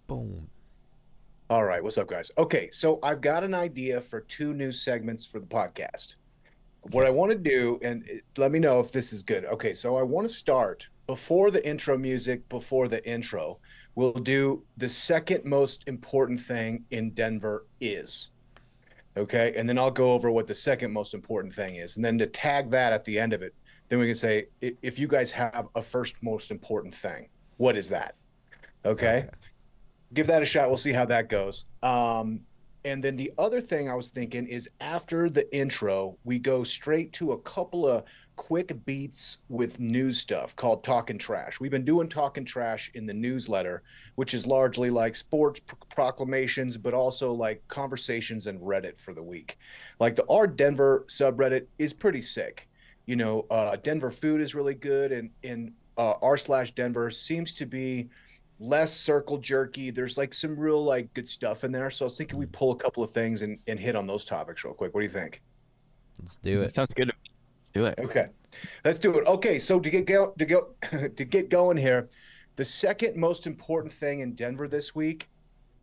Boom. All right, what's up, guys? Okay, so I've got an idea for two new segments for the podcast. What I Okay. want to do, and let me know if this is good. Okay, so I want to start before the intro music, before the intro. We'll do the second most important thing in Denver is. Okay, and then I'll go over what the second most important thing is. And then to tag that at the end of it, then we can say, if you guys have a first most important thing, what is that? Okay. Okay. Give that a shot. We'll see how that goes. And then the other thing I was thinking is after the intro, we go straight to a couple of quick beats with news stuff called Talking Trash. We've been doing Talking Trash in the newsletter, which is largely like sports proclamations, but also like conversations and Reddit for the week. Like our Denver subreddit is pretty sick. Denver food is really good, and r/Denver seems to be less circle jerky. There's like some real like good stuff in there. So I was thinking we Mm. pull a couple of things and hit on those topics real quick. What do you think? Let's do That it. sounds good to me. Let's do it. Okay, let's do it. Okay, so to get going here, the second most important thing in Denver this week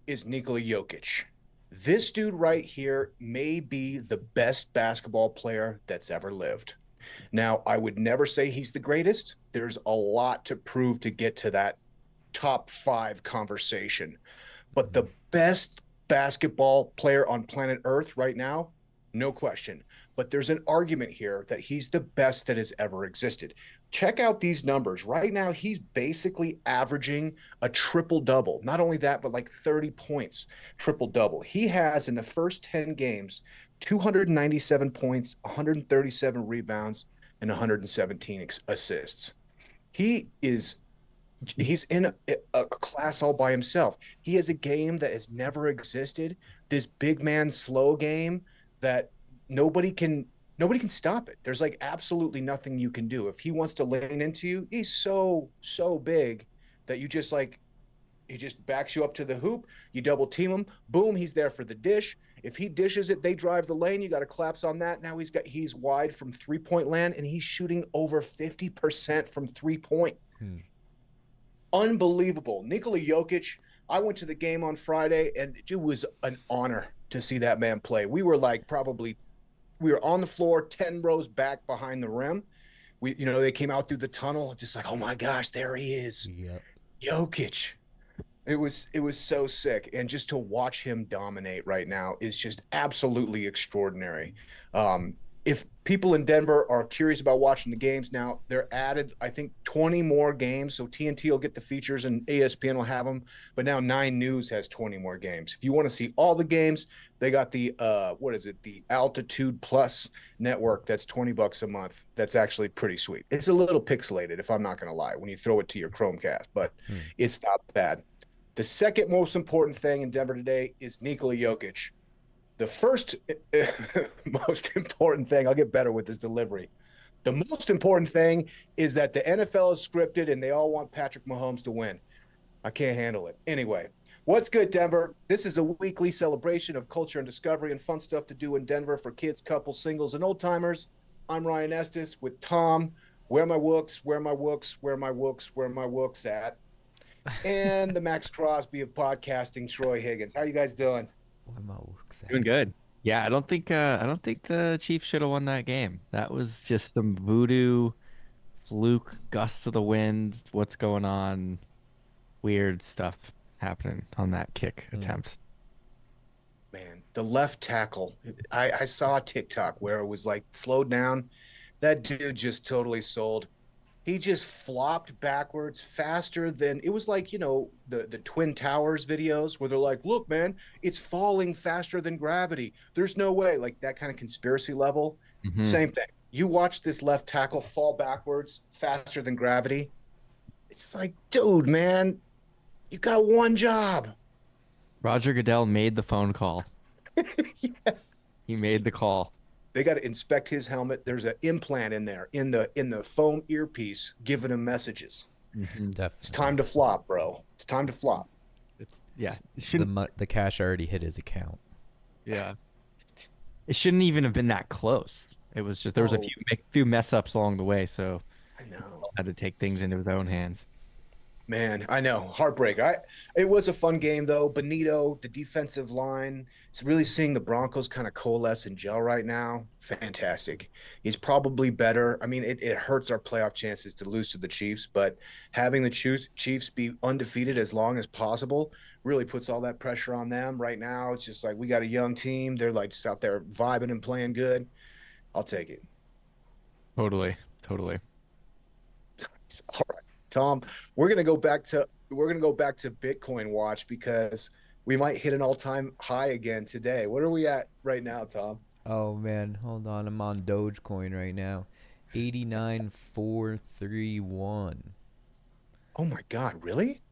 is Nikola Jokic. This dude right here may be the best basketball player that's ever lived. Now, I would never say he's the greatest. There's a lot to prove to get to that top five conversation. But Mhm. the best basketball player on planet Earth right now, no question. But there's an argument here that he's the best that has ever existed. Check out these numbers. Right now, he's basically averaging a triple double. Not only that, but like 30 points, triple double. He has in the first 10 games 297 points, 137 rebounds, and 117 assists. He is he's in a class all by himself. He has a game that has never existed. This big man slow game that nobody can nobody can stop it. There's like absolutely nothing you can do. If he wants to lane into you, he's so big that you just like he just backs you up to the hoop. You double team him. Boom, he's there for the dish. If he dishes it, they drive the lane. You got to collapse on that. Now he's wide from 3-point land and he's shooting over 50% from 3-point. Hmm. Unbelievable. Nikola Jokic, I went to the game on Friday and it was an honor to see that man play. We were on the floor 10 rows back behind the rim. They came out through the tunnel just like, "Oh my gosh, there he is." Yep. Jokic. It was so sick, and just to watch him dominate right now is just absolutely extraordinary. If people in Denver are curious about watching the games now, they're added, I think, 20 more games. So TNT will get the features and ESPN will have them. But now Nine News has 20 more games. If you want to see all the games, they got the what is it? The Altitude Plus network. That's $20 a month. That's actually pretty sweet. It's a little pixelated, if I'm not going to lie, when you throw it to your Chromecast, but Hmm. it's not bad. The second most important thing in Denver today is Nikola Jokic. The first most important thing, I'll get better with this delivery. The most important thing is that the NFL is scripted and they all want Patrick Mahomes to win. I can't handle it. Anyway, what's good, Denver? This is a weekly celebration of culture and discovery and fun stuff to do in Denver for kids, couples, singles, and old timers. I'm Ryan Estes with Tom. Where my wooks, where my wooks, where my wooks, where my wooks at? And the Max Crosby of podcasting, Troy Higgins. How you guys doing? What am I looking Doing at? good. Yeah, I don't think the Chiefs should have won that game. That was just some voodoo fluke gust of the wind. What's going on? Weird stuff happening on that kick Hmm. attempt. Man, the left tackle. I saw a TikTok where it was like slowed down. That dude just totally sold. He just flopped backwards faster than it was like, the Twin Towers videos where they're like, look, man, it's falling faster than gravity. There's no way, like that kind of conspiracy level. Hmm. Same thing. You watch this left tackle fall backwards faster than gravity. It's like, dude, man, you got one job. Roger Goodell made the phone call. Yeah. He made the call. They got to inspect his helmet. There's an implant in there in the foam earpiece giving him messages. Hmm. It's Definitely. time to flop, bro. It's time to flop. Yeah. It The shouldn't. the cash already hit his account. Yeah. It shouldn't even have been that close. It was just there was a Oh, few mess ups along the way, so I he know. had to take things into his own hands. Man, I know. Heartbreak. It was a fun game though. Benito, the defensive line, it's really seeing the Broncos kind of coalesce and gel right now. Fantastic. He's probably better. I mean, it hurts our playoff chances to lose to the Chiefs, but having the Chiefs be undefeated as long as possible really puts all that pressure on them. Right now, it's just like we got a young team. They're like just out there vibing and playing good. I'll take it. Totally, totally. All right, Tom, we're gonna go back to Bitcoin watch because we might hit an all-time high again today. What are we at right now, Tom? Oh man, hold on. I'm on Dogecoin right now. 89,431. Oh my God, really?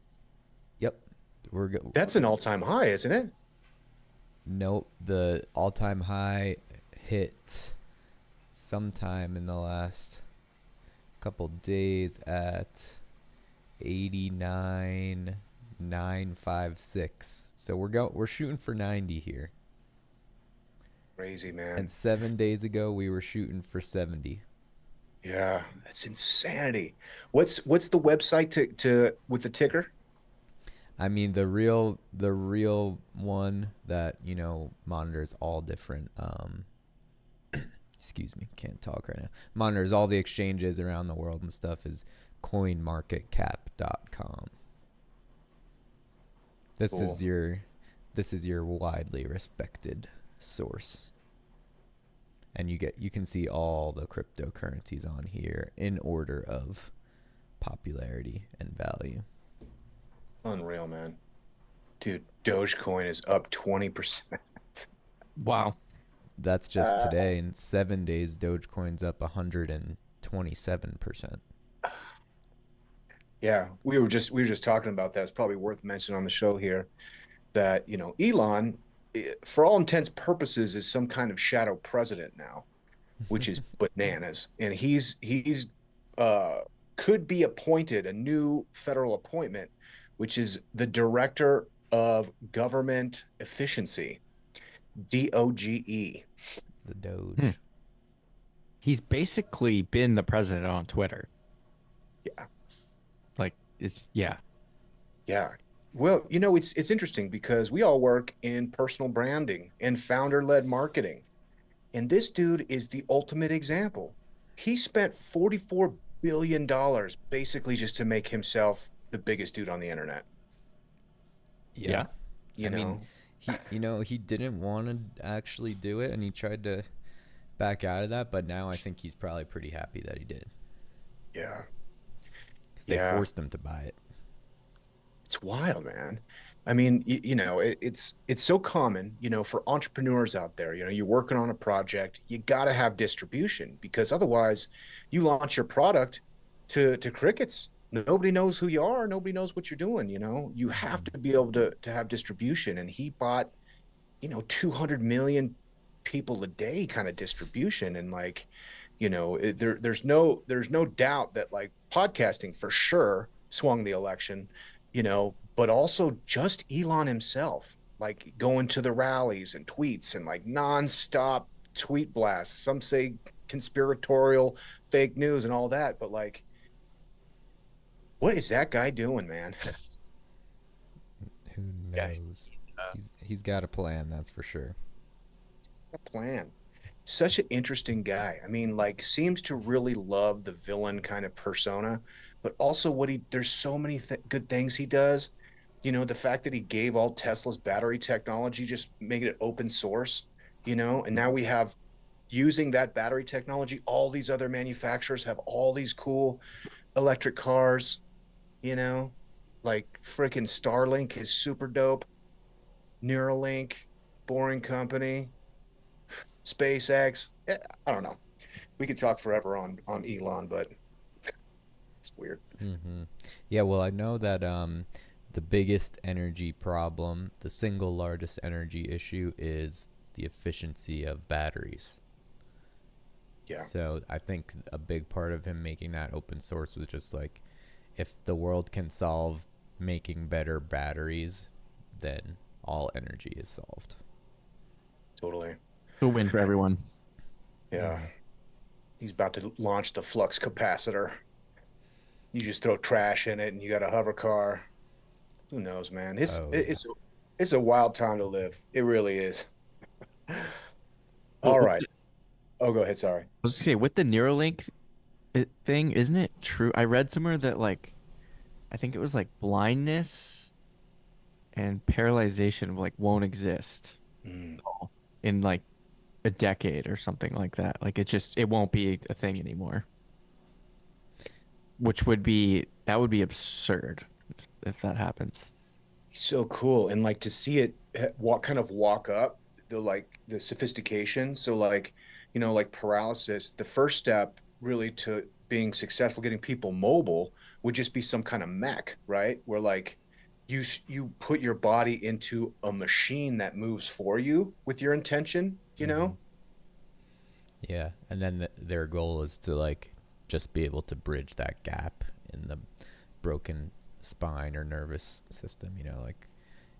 Yep. We're go That's an all-time high, isn't it? Nope, the all-time high hit sometime in the last couple days at 89,956. So we're shooting for 90 here. Crazy, man. And 7 days ago we were shooting for 70. Yeah, that's insanity. What's the website to with the ticker? I mean the real one that, monitors all different excuse me, can't talk right now. Monitors all the exchanges around the world and stuff is coinmarketcap.com. This Cool. is your this is your widely respected source. And you can see all the cryptocurrencies on here in order of popularity and value. Unreal, man. Dude, Dogecoin is up 20%. Wow. That's just today. In 7 days, Dogecoin's up 127%. Yeah, we were just talking about that. It's probably worth mentioning on the show here that, Elon, for all intents purposes, is some kind of shadow president now, which is bananas. And he's uh could be appointed a new federal appointment, which is the Director of Government Efficiency, DOGE. The Doge. Hmm. He's basically been the president on Twitter. Yeah. Like it's yeah. Yeah. Well, it's interesting because we all work in personal branding and founder-led marketing. And this dude is the ultimate example. He spent $44 billion basically just to make himself the biggest dude on the internet. Yeah. You I know, mean, he didn't want to actually do it and he tried to back out of that, but now I think he's probably pretty happy that he did. yeah. Because they Yeah. forced him to buy it. It's wild, man. I mean, it's so common, for entrepreneurs out there. You're working on a project, you got to have distribution because otherwise, you launch your product to crickets. Nobody knows who you are. Nobody knows what you're doing. You have to be able to have distribution. And he bought, 200 million people a day kind of distribution. And like, there's no doubt that like podcasting for sure swung the election, but also just Elon himself, like going to the rallies and tweets and like nonstop tweet blasts. Some say conspiratorial fake news and all that, but like, what is that guy doing, man? Who Yeah. knows? He's got a plan, that's for sure. Plan. Such an interesting guy. I mean, like, seems to really love the villain kind of persona, but also there's so many good things he does. The fact that he gave all Tesla's battery technology, just making it open source, and now we have using that battery technology, all these other manufacturers have all these cool electric cars, like freaking Starlink is super dope. Neuralink, Boring Company, SpaceX. I don't know. We could talk forever on Elon, but it's weird. Yeah, well, I know that the biggest energy problem, the single largest energy issue is the efficiency of batteries. Yeah. So I think a big part of him making that open source was just like, if the world can solve making better batteries, then all energy is solved. Totally. It's a win for everyone. Yeah. He's about to launch the flux capacitor. You just throw trash in it, and you got a hover car. Who knows, man? It's Oh yeah. it's it's a wild time to live. It really is. Well, All right. Oh, go ahead. Sorry. I was gonna say with the Neuralink thing, isn't it true? I read somewhere that like I think it was like blindness and paralyzation like won't exist Mm. in like a decade or something like that. Like it won't be a thing anymore. Which would be that would be absurd if that happens. So cool. And like to see it walk up the sophistication. So like, like paralysis, the first step really to being successful, getting people mobile would just be some kind of mech, right? Where like you put your body into a machine that moves for you with your intention, you Hmm. know? Yeah, and then their goal is to like just be able to bridge that gap in the broken spine or nervous system. Like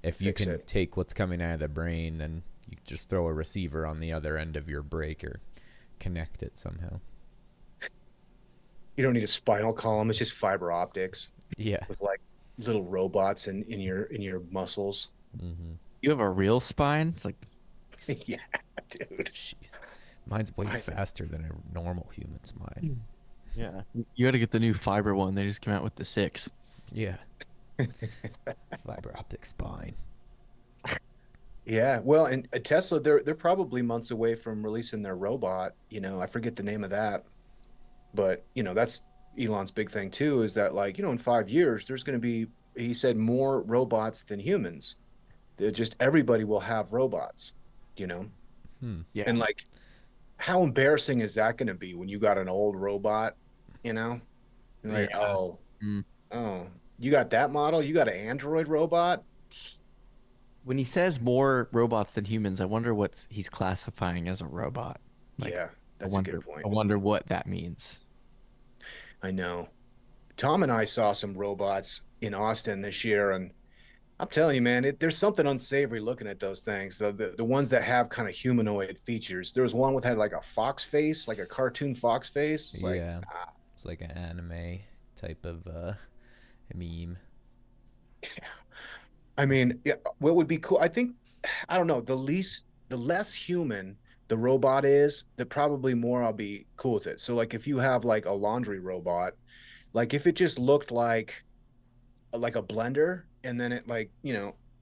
if you Fix can it. take what's coming out of the brain, then you just throw a receiver on the other end of your break or connect it somehow. You don't need a spinal column, it's just fiber optics Yeah. with like little robots in your muscles. Mm-hmm. You have a real spine? It's like, Yeah, dude. Jeez, mine's way I faster than a normal human's mind. yeah. You got to get the new fiber one. They just came out with the six. Yeah, fiber optic spine. Yeah, well, and Tesla, they're probably months away from releasing their robot. I forget the name of that, but that's Elon's big thing too, is that like, in 5 years, there's going to be, he said, more robots than humans. They're just everybody will have robots, you know? Hmm. Yeah. And like, how embarrassing is that going to be when you got an old robot, you know? You're like, Yeah. Mm. oh, you got that model? You got an Android robot? When he says more robots than humans, I wonder what he's classifying as a robot. Like, Yeah, that's a good point. I wonder what that means. I know. Tom and I saw some robots in Austin this year, and I'm telling you, man, there's something unsavory looking at those things. The ones that have kind of humanoid features. There was one with had like a fox face, like a cartoon fox face. It's like, Yeah, it's like an anime type of meme. I mean, yeah, what would be cool? I think, I don't know, the less human the robot is, the probably more I'll be cool with it. So like if you have like a laundry robot, like if it just looked like a blender and then it like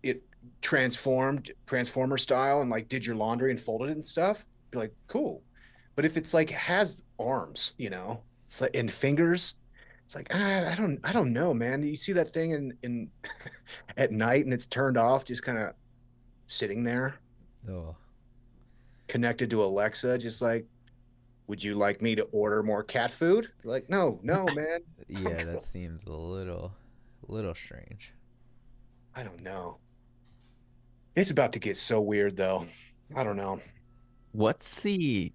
it transformer style and like did your laundry and folded it and stuff, be like cool. But if it's like has arms, it's like and fingers, it's like I don't know, man. You see that thing in at night and it's turned off, just kind of sitting there Oh, connected to Alexa, just like, would you like me to order more cat food? Like, no, man. I'm yeah, that cool. seems little strange. I don't know. It's about to get so weird though. I don't know. What's the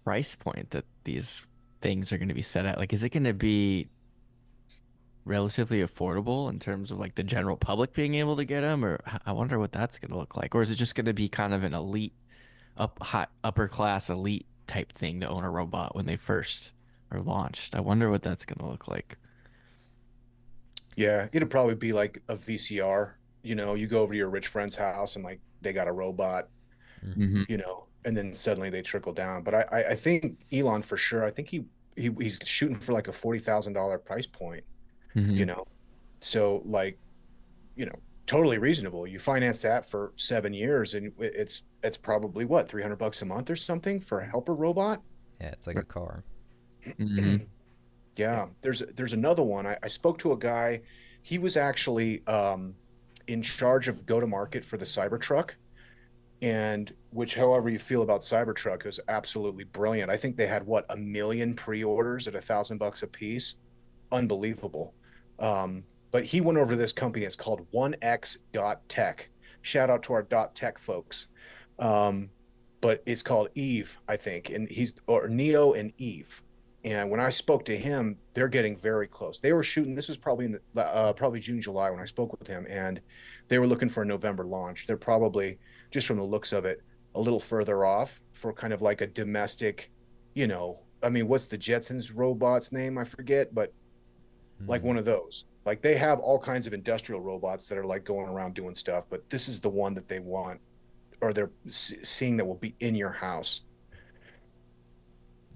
price point that these things are going to be set at? Like, is it going to be relatively affordable in terms of like the general public being able to get them, or I wonder what that's going to look like, or is it just going to be kind of an elite, upper class elite type thing to own a robot when they first are launched? I wonder what that's going to look like. Yeah, it'll probably be like a VCR. You go over to your rich friend's house and like they got a robot, Mm-hmm. Hmm. and then suddenly they trickle down. But I think Elon for sure. I think he's shooting for like a $40,000 price point. You Hmm. know, so like you know totally reasonable. You finance that for 7 years, and it's probably what, $300 a month or something for a helper robot. Yeah, it's like a car. Hmm. Yeah. Yeah, there's another one. I spoke to a guy. He was actually in charge of go to market for the Cybertruck, and which, however you feel about Cybertruck, is absolutely brilliant. I think they had what, 1 million pre-orders at $1,000 a piece. Unbelievable. But he went over to this company. It's called 1x.tech. Shout out to our .tech folks. Um, but it's called Eve, I think, and he's or Neo and Eve. And when I spoke to him, they're getting very close. They were shooting. This was probably in the probably June, July when I spoke with him, and they were looking for a November launch. They're probably, just from the looks of it, a little further off for kind of like a domestic. I mean, what's the Jetsons robot's name? I forget, but like Mm. one of those. Like they have all kinds of industrial robots that are like going around doing stuff, but this is the one that they want, or they're seeing that will be in your house.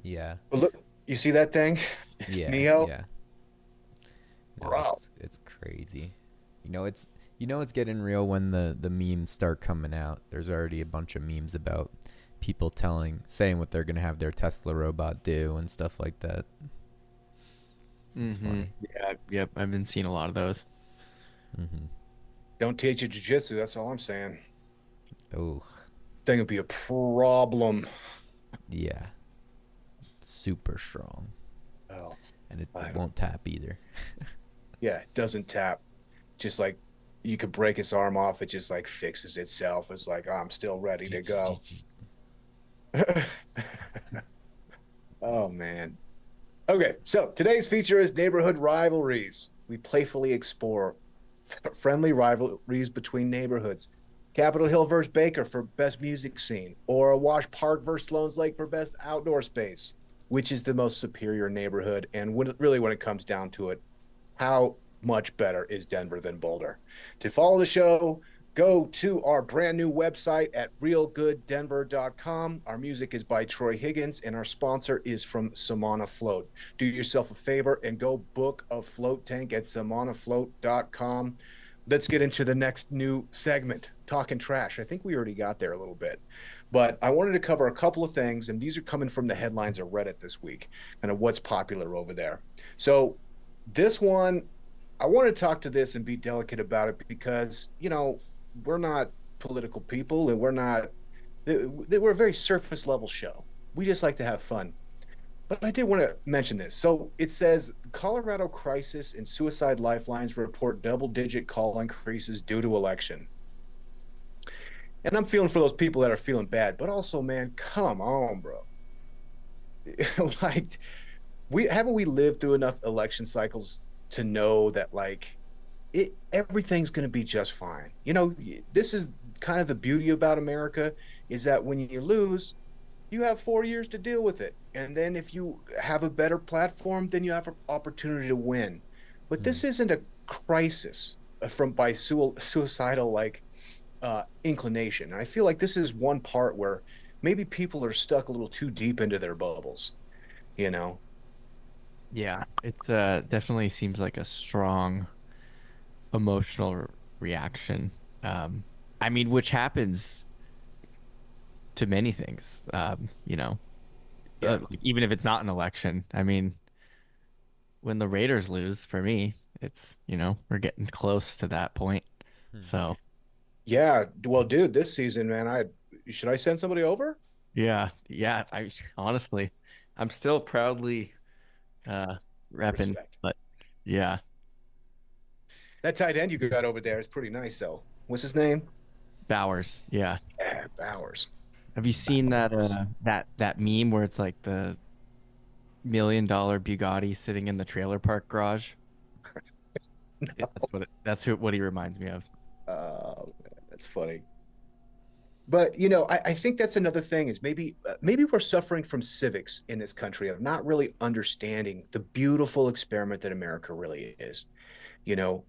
Yeah. But look, you see that thing? It's Yeah. Neo, Yeah. No, bro. it's crazy. You know it's getting real when the memes start coming out. There's already a bunch of memes about people saying what they're gonna have their Tesla robot do and stuff like that. It's Mm-hmm. funny. Yeah, yep. I've been seeing a lot of those. Mm-hmm. Don't teach you jujitsu. That's all I'm saying. Oh, Thing would be a problem. yeah. Super strong. Oh, And it I don't. won't tap either. Yeah, it doesn't tap. Just like you could break its arm off, it just like fixes itself. It's like, oh, I'm still ready to go. Oh man. Okay, so today's feature is neighborhood rivalries. We playfully explore friendly rivalries between neighborhoods. Capitol Hill versus Baker for best music scene, or Wash Park versus Sloan's Lake for best outdoor space. Which is the most superior neighborhood? And really, when it comes down to it, how much better is Denver than Boulder? To follow the show, go to our brand new website at realgooddenver.com. Our music is by Troy Higgins, and our sponsor is from Samana Float. Do yourself a favor and go book a float tank at samanafloat.com. Let's get into the next new segment, talking trash. I think we already got there a little bit, but I wanted to cover a couple of things, and these are coming from the headlines of Reddit this week, kind of what's popular over there. So this one, I want to talk to this and be delicate about it because, we're not political people, and we're a very surface level show. We just like to have fun. But I did want to mention this. So it says Colorado crisis and suicide lifelines report double digit call increases due to election. And I'm feeling for those people that are feeling bad, but also, man, come on, bro. Like, we lived through enough election cycles to know that like everything's going to be just fine. This is kind of the beauty about America, is that when you lose, you have 4 years to deal with it, and then if you have a better platform, then you have an opportunity to win. But Hmm. this isn't a crisis from by suicidal like inclination. And I feel like this is one part where maybe people are stuck a little too deep into their bubbles, you know Yeah, it definitely seems like a strong emotional reaction. Um, I mean, which happens to many things. yeah. Like, even if it's not an election. I mean, when the Raiders lose, for me, it's, we're getting close to that point. Hmm. So, Yeah, well, dude, this season, man, I should I send somebody over? yeah, yeah. Honestly, I'm still proudly uh repping, Respect. but yeah, That tight end you got over there is pretty nice, though. What's his name? Bowers. Yeah. Yeah, Bowers. Have you seen that Bowers. that meme where it's like the $1 million Bugatti sitting in the trailer park garage? That's what he reminds me of. Oh, man, that's funny. But I think that's another thing, is maybe we're suffering from civics in this country of not really understanding the beautiful experiment that America really is.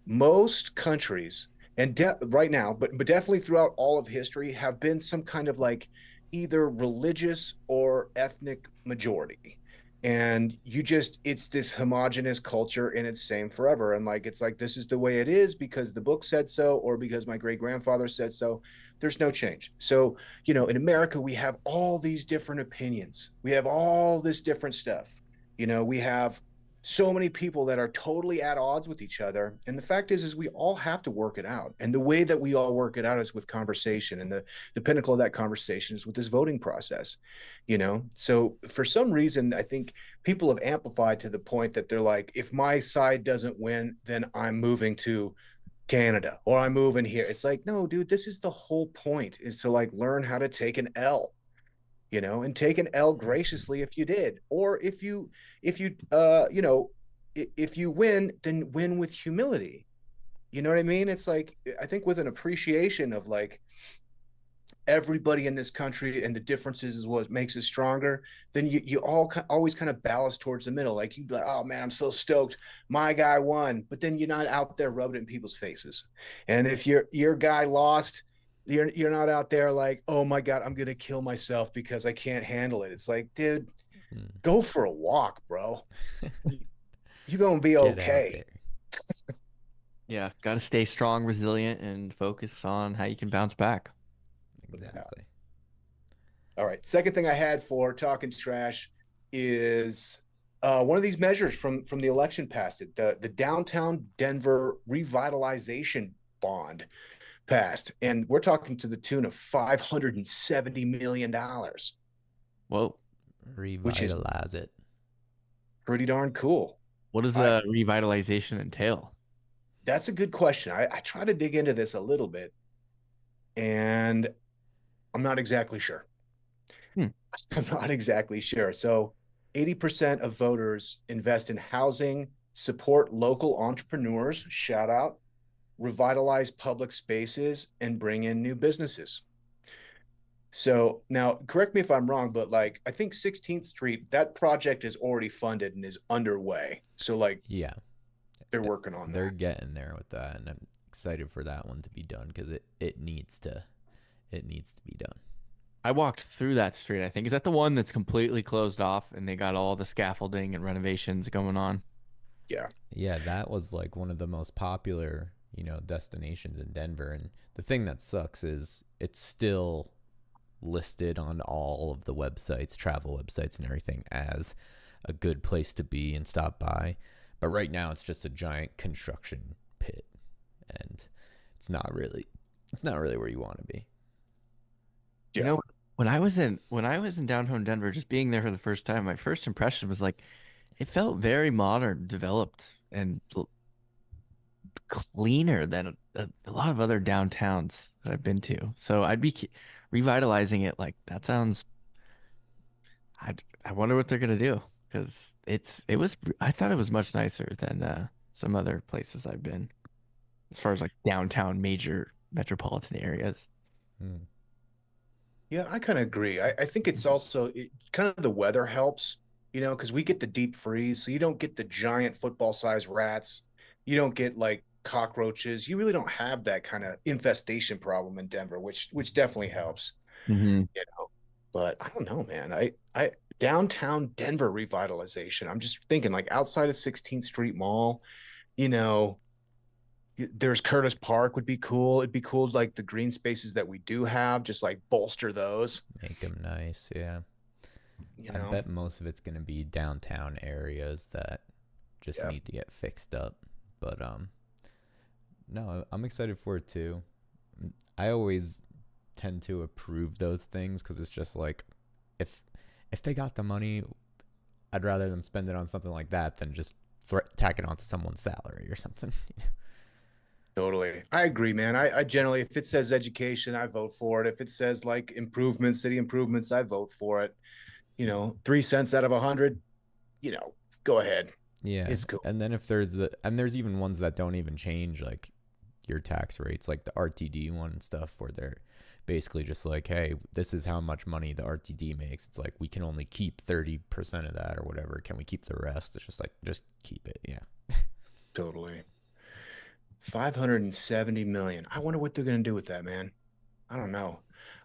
Most countries, and right now, but definitely throughout all of history, have been some kind of like either religious or ethnic majority. And it's this homogenous culture, and it's same forever. And like, it's like, this is the way it is because the book said so, or because my great grandfather said so. There's no change. So, in America, we have all these different opinions. We have all this different stuff. We have so many people that are totally at odds with each other, and the fact is we all have to work it out, and the way that we all work it out is with conversation, and the pinnacle of that conversation is with this voting process. So for some reason, I think people have amplified to the point that they're like, if my side doesn't win, then I'm moving to Canada, or I'm moving here. It's like, no, dude, this is the whole point, is to like learn how to take an L, and take an L graciously if you did, or if you win, then win with humility. You know what I mean? It's like, I think with an appreciation of like everybody in this country and the differences is what makes it stronger, then you all always kind of ballast towards the middle. Like, you'd be like, oh man, I'm so stoked, my guy won, but then you're not out there rubbing it in people's faces. And if your guy lost, you're not out there like, oh my god, I'm gonna kill myself because I can't handle it. It's like, dude, go for a walk, bro. You're gonna be Get out okay. there. Yeah, got to stay strong, resilient, and focus on how you can bounce back. Exactly. All right. Second thing I had for talking trash is one of these measures from the election passed it. The downtown Denver revitalization bond passed, and we're talking to the tune of $570 million, Whoa. which is Revitalize it. pretty darn cool. What does the revitalization entail? That's a good question. I try to dig into this a little bit, and I'm not exactly sure. I'm not exactly sure. So 80% of voters invest in housing, support local entrepreneurs, shout out, revitalize public spaces, and bring in new businesses. So now, correct me if I'm wrong, but like, I think 16th Street, that project is already funded and is underway. So like, Yeah. they're working on They're that. getting there with that, and I'm excited for that one to be done because it needs to be done. I walked through that street, I think. Is that the one that's completely closed off and they got all the scaffolding and renovations going on? Yeah. Yeah, that was like one of the most popular, destinations in Denver. And the thing that sucks is it's still listed on all of the websites, travel websites and everything, as a good place to be and stop by. But right now it's just a giant construction pit, and it's not really where you want to be. You know, when I was in downtown Denver, just being there for the first time, my first impression was like it felt very modern, developed, and cleaner than a lot of other downtowns that I've been to. So I'd be revitalizing it. Like that sounds. I wonder what they're gonna do because it was. I thought it was much nicer than some other places I've been as far as like downtown major metropolitan areas. Hmm. Yeah, I kind of agree. I think it's also kind of the weather helps, because we get the deep freeze. So you don't get the giant football sized rats. You don't get like cockroaches. You really don't have that kind of infestation problem in Denver, which definitely helps, Mm-hmm. you know. But I don't know, man. I downtown Denver revitalization. I'm just thinking like outside of 16th Street Mall, you know, there's Curtis Park would be cool. It'd be cool, like the green spaces that we do have, just like bolster those. Make them nice, yeah. You I know, bet most of it's going to be downtown areas that just Yeah. need to get fixed up. But no, I'm excited for it too. I always tend to approve those things because it's just like if they got the money, I'd rather them spend it on something like that than just tack it onto someone's salary or something. Totally. I agree, man. I generally, if it says education, I vote for it. If it says like improvements, city improvements, I vote for it. 3 cents out of 100, go ahead. Yeah. It's cool. And then if there's even ones that don't even change like your tax rates, like the RTD one and stuff, where they're basically just like, hey, this is how much money the RTD makes. It's like we can only keep 30% of that or whatever. Can we keep the rest? It's just like just keep it. Yeah. Totally. 570 million. I wonder what they're going to do with that, man. I don't know.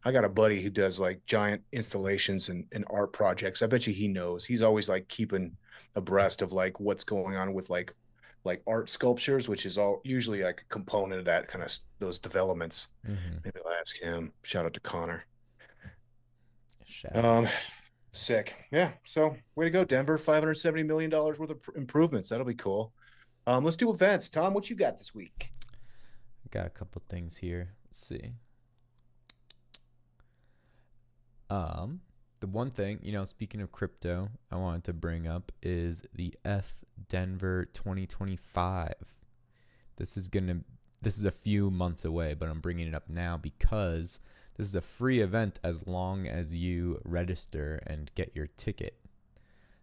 I got a buddy who does like giant installations and art projects. I bet you he knows. He's always like keeping abreast of like what's going on with like art sculptures, which is all usually like a component of that kind of those developments. Mm-hmm. Maybe I'll ask him. Shout out to Connor. Shout out. Sick. Yeah. So way to go, Denver. $570 million worth of improvements. That'll be cool. Let's do events. Tom, what you got this week? Got a couple things here. Let's see. The one thing, speaking of crypto, I wanted to bring up is the ETH Denver 2025. This is a few months away, but I'm bringing it up now because this is a free event as long as you register and get your ticket.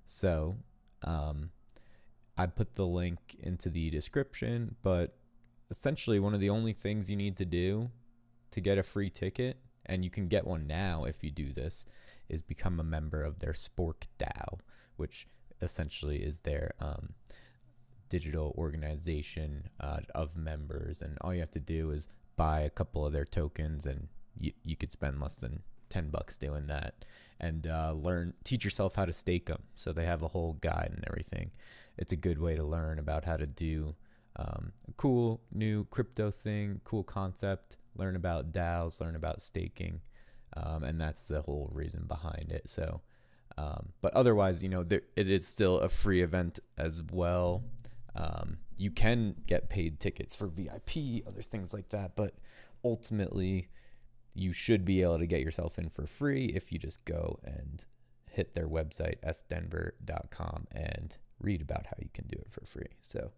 So, I put the link into the description, but essentially one of the only things you need to do to get a free ticket and you can get one now if you do this, is become a member of their Spork DAO, which essentially is their digital organization of members. And all you have to do is buy a couple of their tokens, and you could spend less than $10 doing that, and teach yourself how to stake them. So they have a whole guide and everything. It's a good way to learn about how to do a cool new crypto thing, cool concept, learn about DAOs, learn about staking. And that's the whole reason behind it. So, but otherwise, it is still a free event as well. You can get paid tickets for VIP, other things like that, but ultimately you should be able to get yourself in for free if you just go and hit their website, fdenver.com, and read about how you can do it for free. So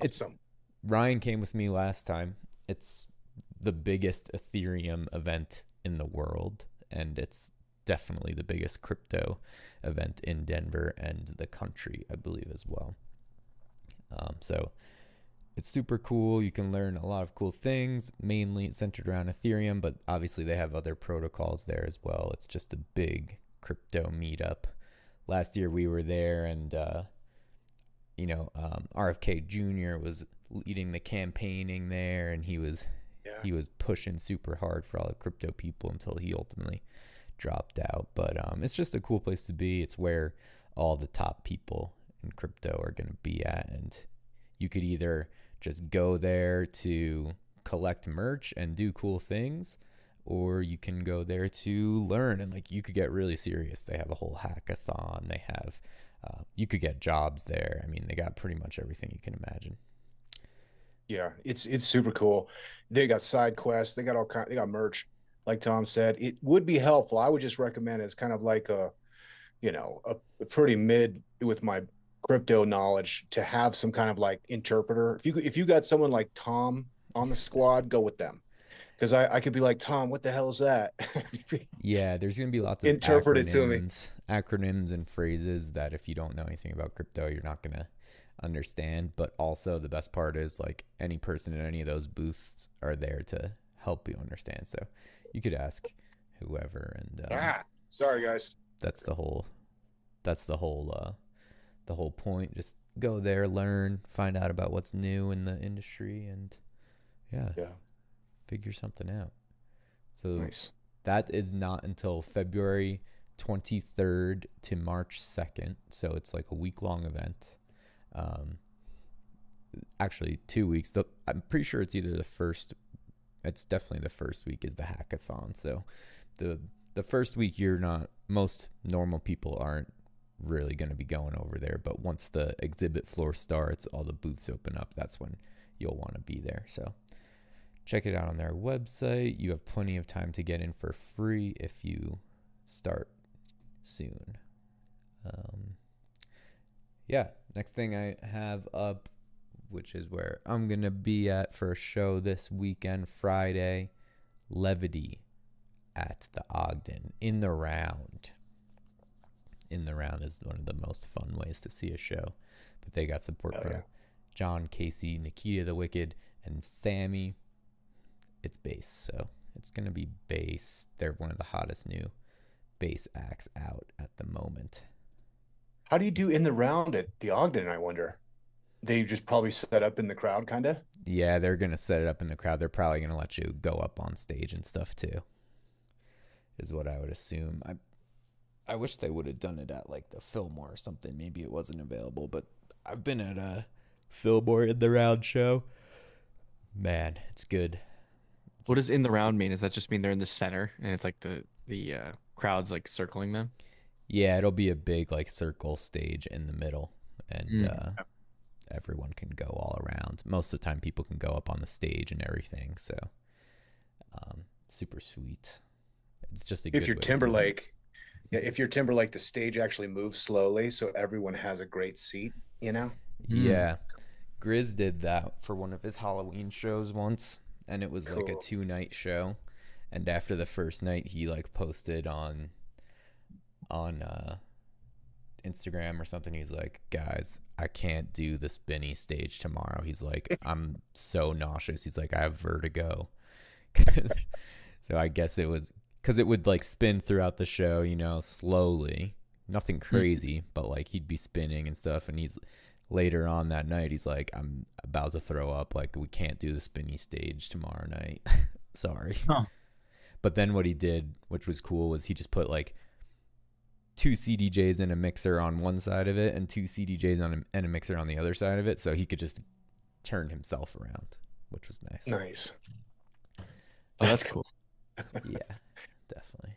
Awesome. Ryan came with me last time. It's the biggest Ethereum event in the world, and it's definitely the biggest crypto event in Denver and the country, I believe, as well. So it's super cool. You can learn a lot of cool things, mainly centered around Ethereum, but obviously they have other protocols there as well. It's just a big crypto meetup. Last year we were there, and RFK Jr. was leading the campaigning there, and he was pushing super hard for all the crypto people until he ultimately dropped out. But it's just a cool place to be. It's where all the top people in crypto are going to be at, and you could either just go there to collect merch and do cool things, or you can go there to learn, and you could get really serious. They have a whole hackathon. They have you could get jobs there. I mean, they got pretty much everything you can imagine. Yeah, it's super cool. They got side quests. They got they got merch. Like Tom said, it would be helpful. I would just recommend it's kind of like a pretty mid with my crypto knowledge to have some kind of interpreter. If you got someone like Tom on the squad, go with them. Because I could be like, Tom, what the hell is that? Yeah, there's going to be lots of Interpret it to me. acronyms and phrases that if you don't know anything about crypto, you're not going to understand. But also the best part is any person in any of those booths are there to help you understand. So you could ask whoever, and sorry guys. That's the whole point. Just go there, learn, find out about what's new in the industry, and yeah. Figure something out. So Nice. That is not until February 23rd to March 2nd. So it's a week-long event. Actually 2 weeks. I'm pretty sure it's either it's definitely the first week is the hackathon. So the first week most normal people aren't really going to be going over there. But once the exhibit floor starts, all the booths open up. That's when you'll want to be there. So check it out on their website. You have plenty of time to get in for free if you start soon. Next thing I have up, which is where I'm going to be at for a show this weekend, Friday, Levity at the Ogden, in the round. In the round is one of the most fun ways to see a show. But they got support from John Casey, Nikita the Wicked, and Sammy. It's bass, so it's going to be bass. They're one of the hottest new bass acts out at the moment. How do you do in the round at the Ogden, I wonder? They just probably set up in the crowd, kind of? Yeah, they're going to set it up in the crowd. They're probably going to let you go up on stage and stuff, too, is what I would assume. I wish they would have done it at, the Fillmore or something. Maybe it wasn't available, but I've been at a Fillmore in the round show. Man, it's good. What does in the round mean? Does that just mean they're in the center and it's the crowd's circling them? Yeah, it'll be a big circle stage in the middle, and everyone can go all around. Most of the time people can go up on the stage and everything, so super sweet. It's just a good if you're way to Timberlake, if you're Timberlake, the stage actually moves slowly so everyone has a great seat, Yeah. Grizz did that for one of his Halloween shows once, and it was Cool. a 2-night show. And after the first night, he posted on Instagram or something. He's like, guys, I can't do the spinny stage tomorrow. He's like, I'm so nauseous. He's like, I have vertigo. So I guess it was because it would like spin throughout the show, slowly, nothing crazy, but like he'd be spinning and stuff. And he's later on that night, he's like, I'm about to throw up. Like, we can't do the spinny stage tomorrow night. Sorry. Huh. But then what he did, which was cool, was he just put like 2 CDJs in a mixer on one side of it and 2 CDJs and a mixer on the other side of it. So he could just turn himself around, which was nice. Nice. Oh, that's cool. Yeah, definitely.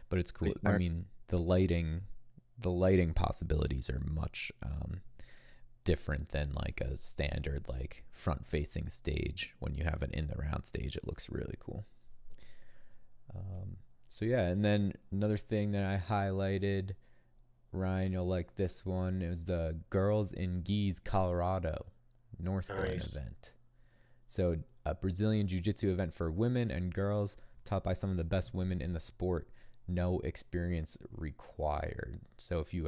But it's cool. Pretty I smart. mean, the lighting possibilities are much different than like a standard like front facing stage. When you have an in the round stage, it looks really cool. So yeah, and then another thing that I highlighted, Ryan, you'll like this one. It was the Girls in Geese, Colorado, North Glen Nice. event. So a Brazilian Jiu-Jitsu event for women and girls, taught by some of the best women in the sport. No experience required. So if you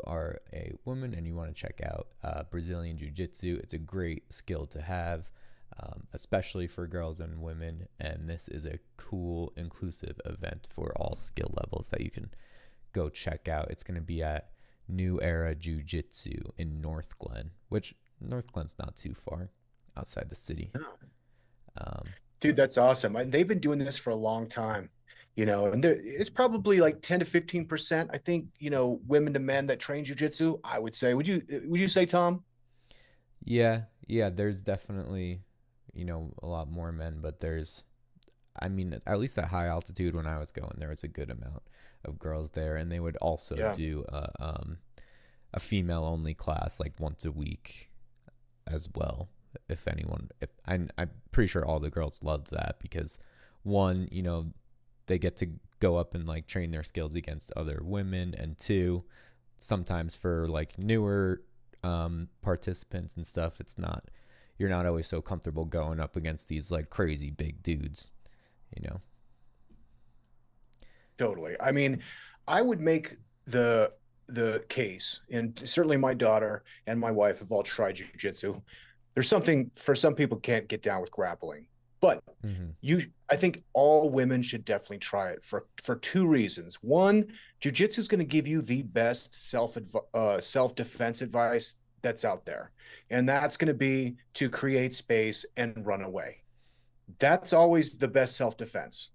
are a woman and you want to check out Brazilian Jiu-Jitsu, it's a great skill to have, especially for girls and women. And this is a cool, inclusive event for all skill levels that you can go check out. It's going to be at New Era Jiu-Jitsu in North Glen, which North Glen's not too far outside the city. Dude, that's awesome. And they've been doing this for a long time, and it's probably like 10 to 15%, I think, women to men that train jujitsu, I would say. Would you say, Tom? Yeah, there's definitely, a lot more men, but I mean, at least at high altitude when I was going, there was a good amount of girls there, and they would also do a female only class like once a week as well. If I'm pretty sure all the girls loved that because one, they get to go up and like train their skills against other women, and two, sometimes for like newer participants and stuff, you're not always so comfortable going up against these like crazy big dudes. Totally. I mean, I would make the case, and certainly my daughter and my wife have all tried jujitsu. There's something for some people can't get down with grappling, but I think all women should definitely try it for two reasons. One, jujitsu is going to give you the best self-defense advice that's out there, and that's going to be to create space and run away. That's always the best self-defense,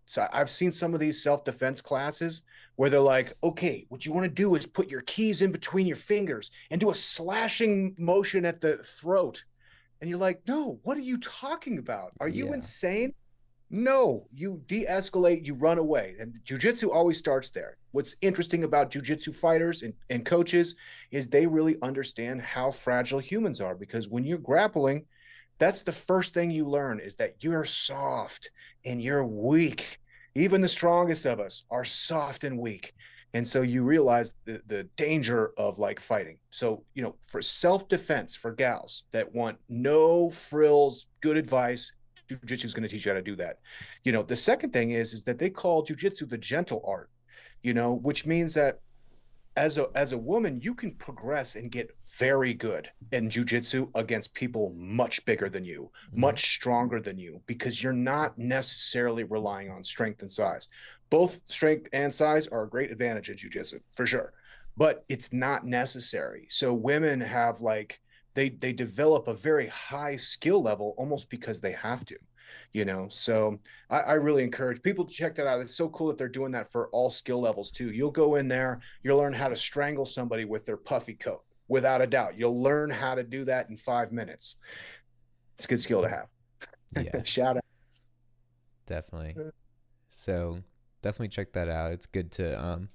So I've seen some of these self-defense classes where they're like, okay, what you want to do is put your keys in between your fingers and do a slashing motion at the throat. And you're like, no, what are you talking about? Are you insane? No, you de-escalate, you run away. And jiu-jitsu always starts there. What's interesting about jiu-jitsu fighters and coaches is they really understand how fragile humans are, because when you're grappling, that's the first thing you learn, is that you're soft and you're weak. Even the strongest of us are soft and weak. And so you realize the danger of like fighting. So, for self-defense, for gals that want no frills, good advice, jiu-jitsu is going to teach you how to do that. The second thing is that they call jiu-jitsu the gentle art, which means that as a woman, you can progress and get very good in jiu-jitsu against people much bigger than you, much stronger than you, because you're not necessarily relying on strength and size. Both strength and size are a great advantage in jiu-jitsu, for sure, but it's not necessary. So women have they develop a very high skill level almost because they have to. So I really encourage people to check that out. It's so cool that they're doing that for all skill levels too. You'll go in there, you'll learn how to strangle somebody with their puffy coat, without a doubt. You'll learn how to do that in 5 minutes. It's a good skill to have. Yeah, Shout out. definitely. So definitely check that out. It's good to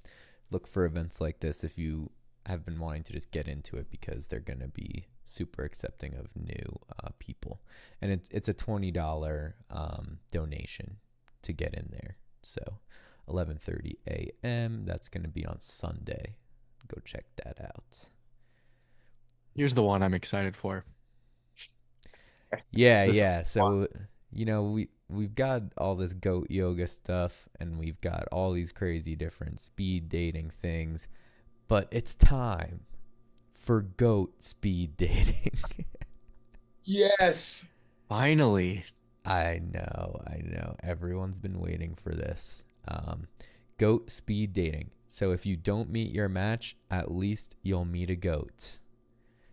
look for events like this if you have been wanting to just get into it, because they're going to be super accepting of new people, and it's a $20 donation to get in there. So 11:30 a.m. That's going to be on Sunday. Go check that out. Here's the one I'm excited for. Yeah. So we've got all this goat yoga stuff, and we've got all these crazy different speed dating things, but it's time for goat speed dating. Yes. Finally. I know, I know. Everyone's been waiting for this. Goat speed dating. So if you don't meet your match, at least you'll meet a goat.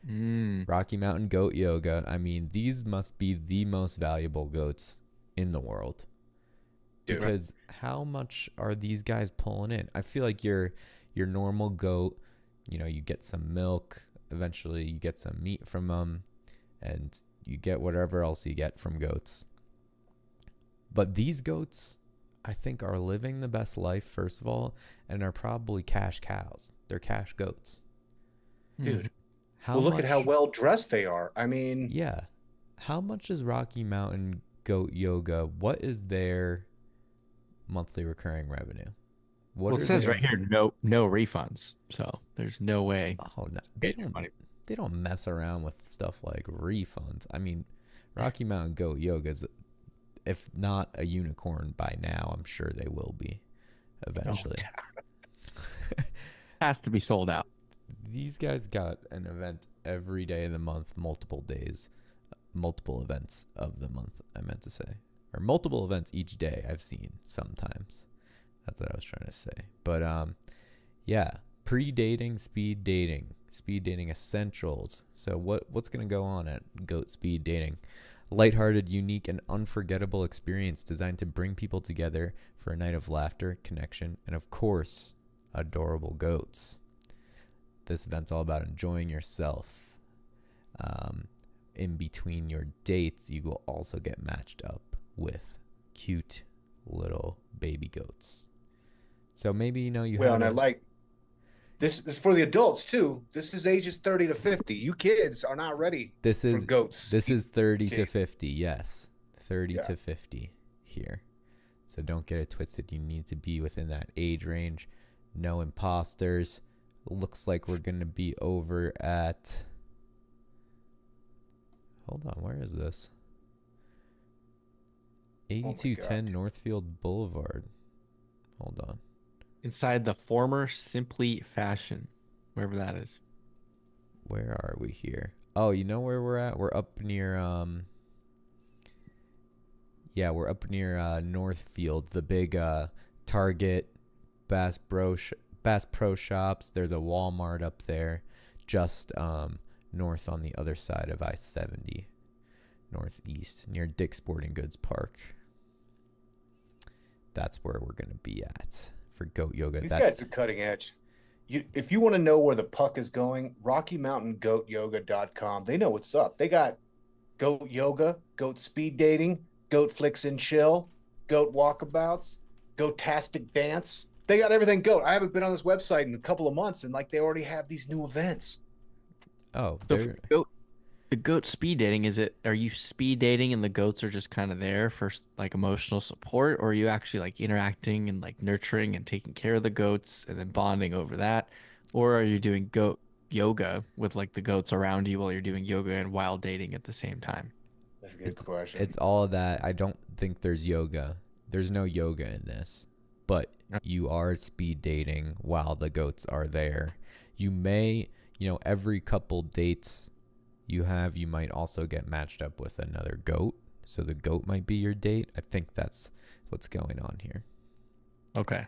Mm. Rocky Mountain Goat Yoga. I mean, these must be the most valuable goats in the world. Dude, Because how much are these guys pulling in? I feel like your normal goat, you get some milk, eventually you get some meat from them, and you get whatever else you get from goats. But these goats, I think, are living the best life, first of all, and are probably cash cows. They're cash goats. dude. How Well, look much? at how well dressed they are. I mean, Yeah. How much is Rocky Mountain Goat Yoga? What is their monthly recurring revenue? What Well, it are says right their? here, no refunds. So there's no way. Oh, no, they Get your don't. money. They don't mess around with stuff like refunds. I mean, Rocky Mountain Goat Yoga is, if not a unicorn by now, I'm sure they will be eventually. Has to be sold out. These guys got an event every day of the month, multiple days, multiple events of the month, I meant to say. Or multiple events each day I've seen sometimes. That's what I was trying to say. But yeah, pre-dating, speed dating essentials. So what's going to go on at Goat Speed Dating? Lighthearted, unique, and unforgettable experience designed to bring people together for a night of laughter, connection, and of course, adorable goats. This event's all about enjoying yourself. In between your dates, you will also get matched up with cute little baby goats. So maybe you well, had and I a. like this is for the adults too. This is ages 30 to 50. You kids are not ready This for is goats. this is 30 to Okay. 50. Yes, 30 Yeah. to 50 here. So don't get it twisted. You need to be within that age range. No imposters. Looks like we're gonna be over at. Hold on, where is this? Oh my 8210 God. Northfield Boulevard. Hold on. Inside the former Simply Fashion, wherever that is. Where are we here? Oh, you know where we're at? We're up near we're up near Northfield, the big Target, Bass Pro Shops. There's a Walmart up there, just north on the other side of I-70, northeast, near Dick's Sporting Goods Park. That's where we're gonna be at for Goat Yoga. These That's guys are cutting edge. If you want to know where the puck is going, RockyMountainGoatYoga.com. They know what's up. They got goat yoga, goat speed dating, goat flicks and chill, goat walkabouts, goatastic dance. They got everything goat. I haven't been on this website in a couple of months, and like they already have these new events. oh, So for they're the goat speed dating, are you speed dating and the goats are just kind of there for like emotional support, or are you actually like interacting and like nurturing and taking care of the goats and then bonding over that? Or are you doing goat yoga with like the goats around you while you're doing yoga and while dating at the same time? That's a good it's question. it's all of that. I don't think there's yoga. There's no yoga in this, but you are speed dating while the goats are there. You may, every couple dates you might also get matched up with another goat. So the goat might be your date. I think that's what's going on here. Okay.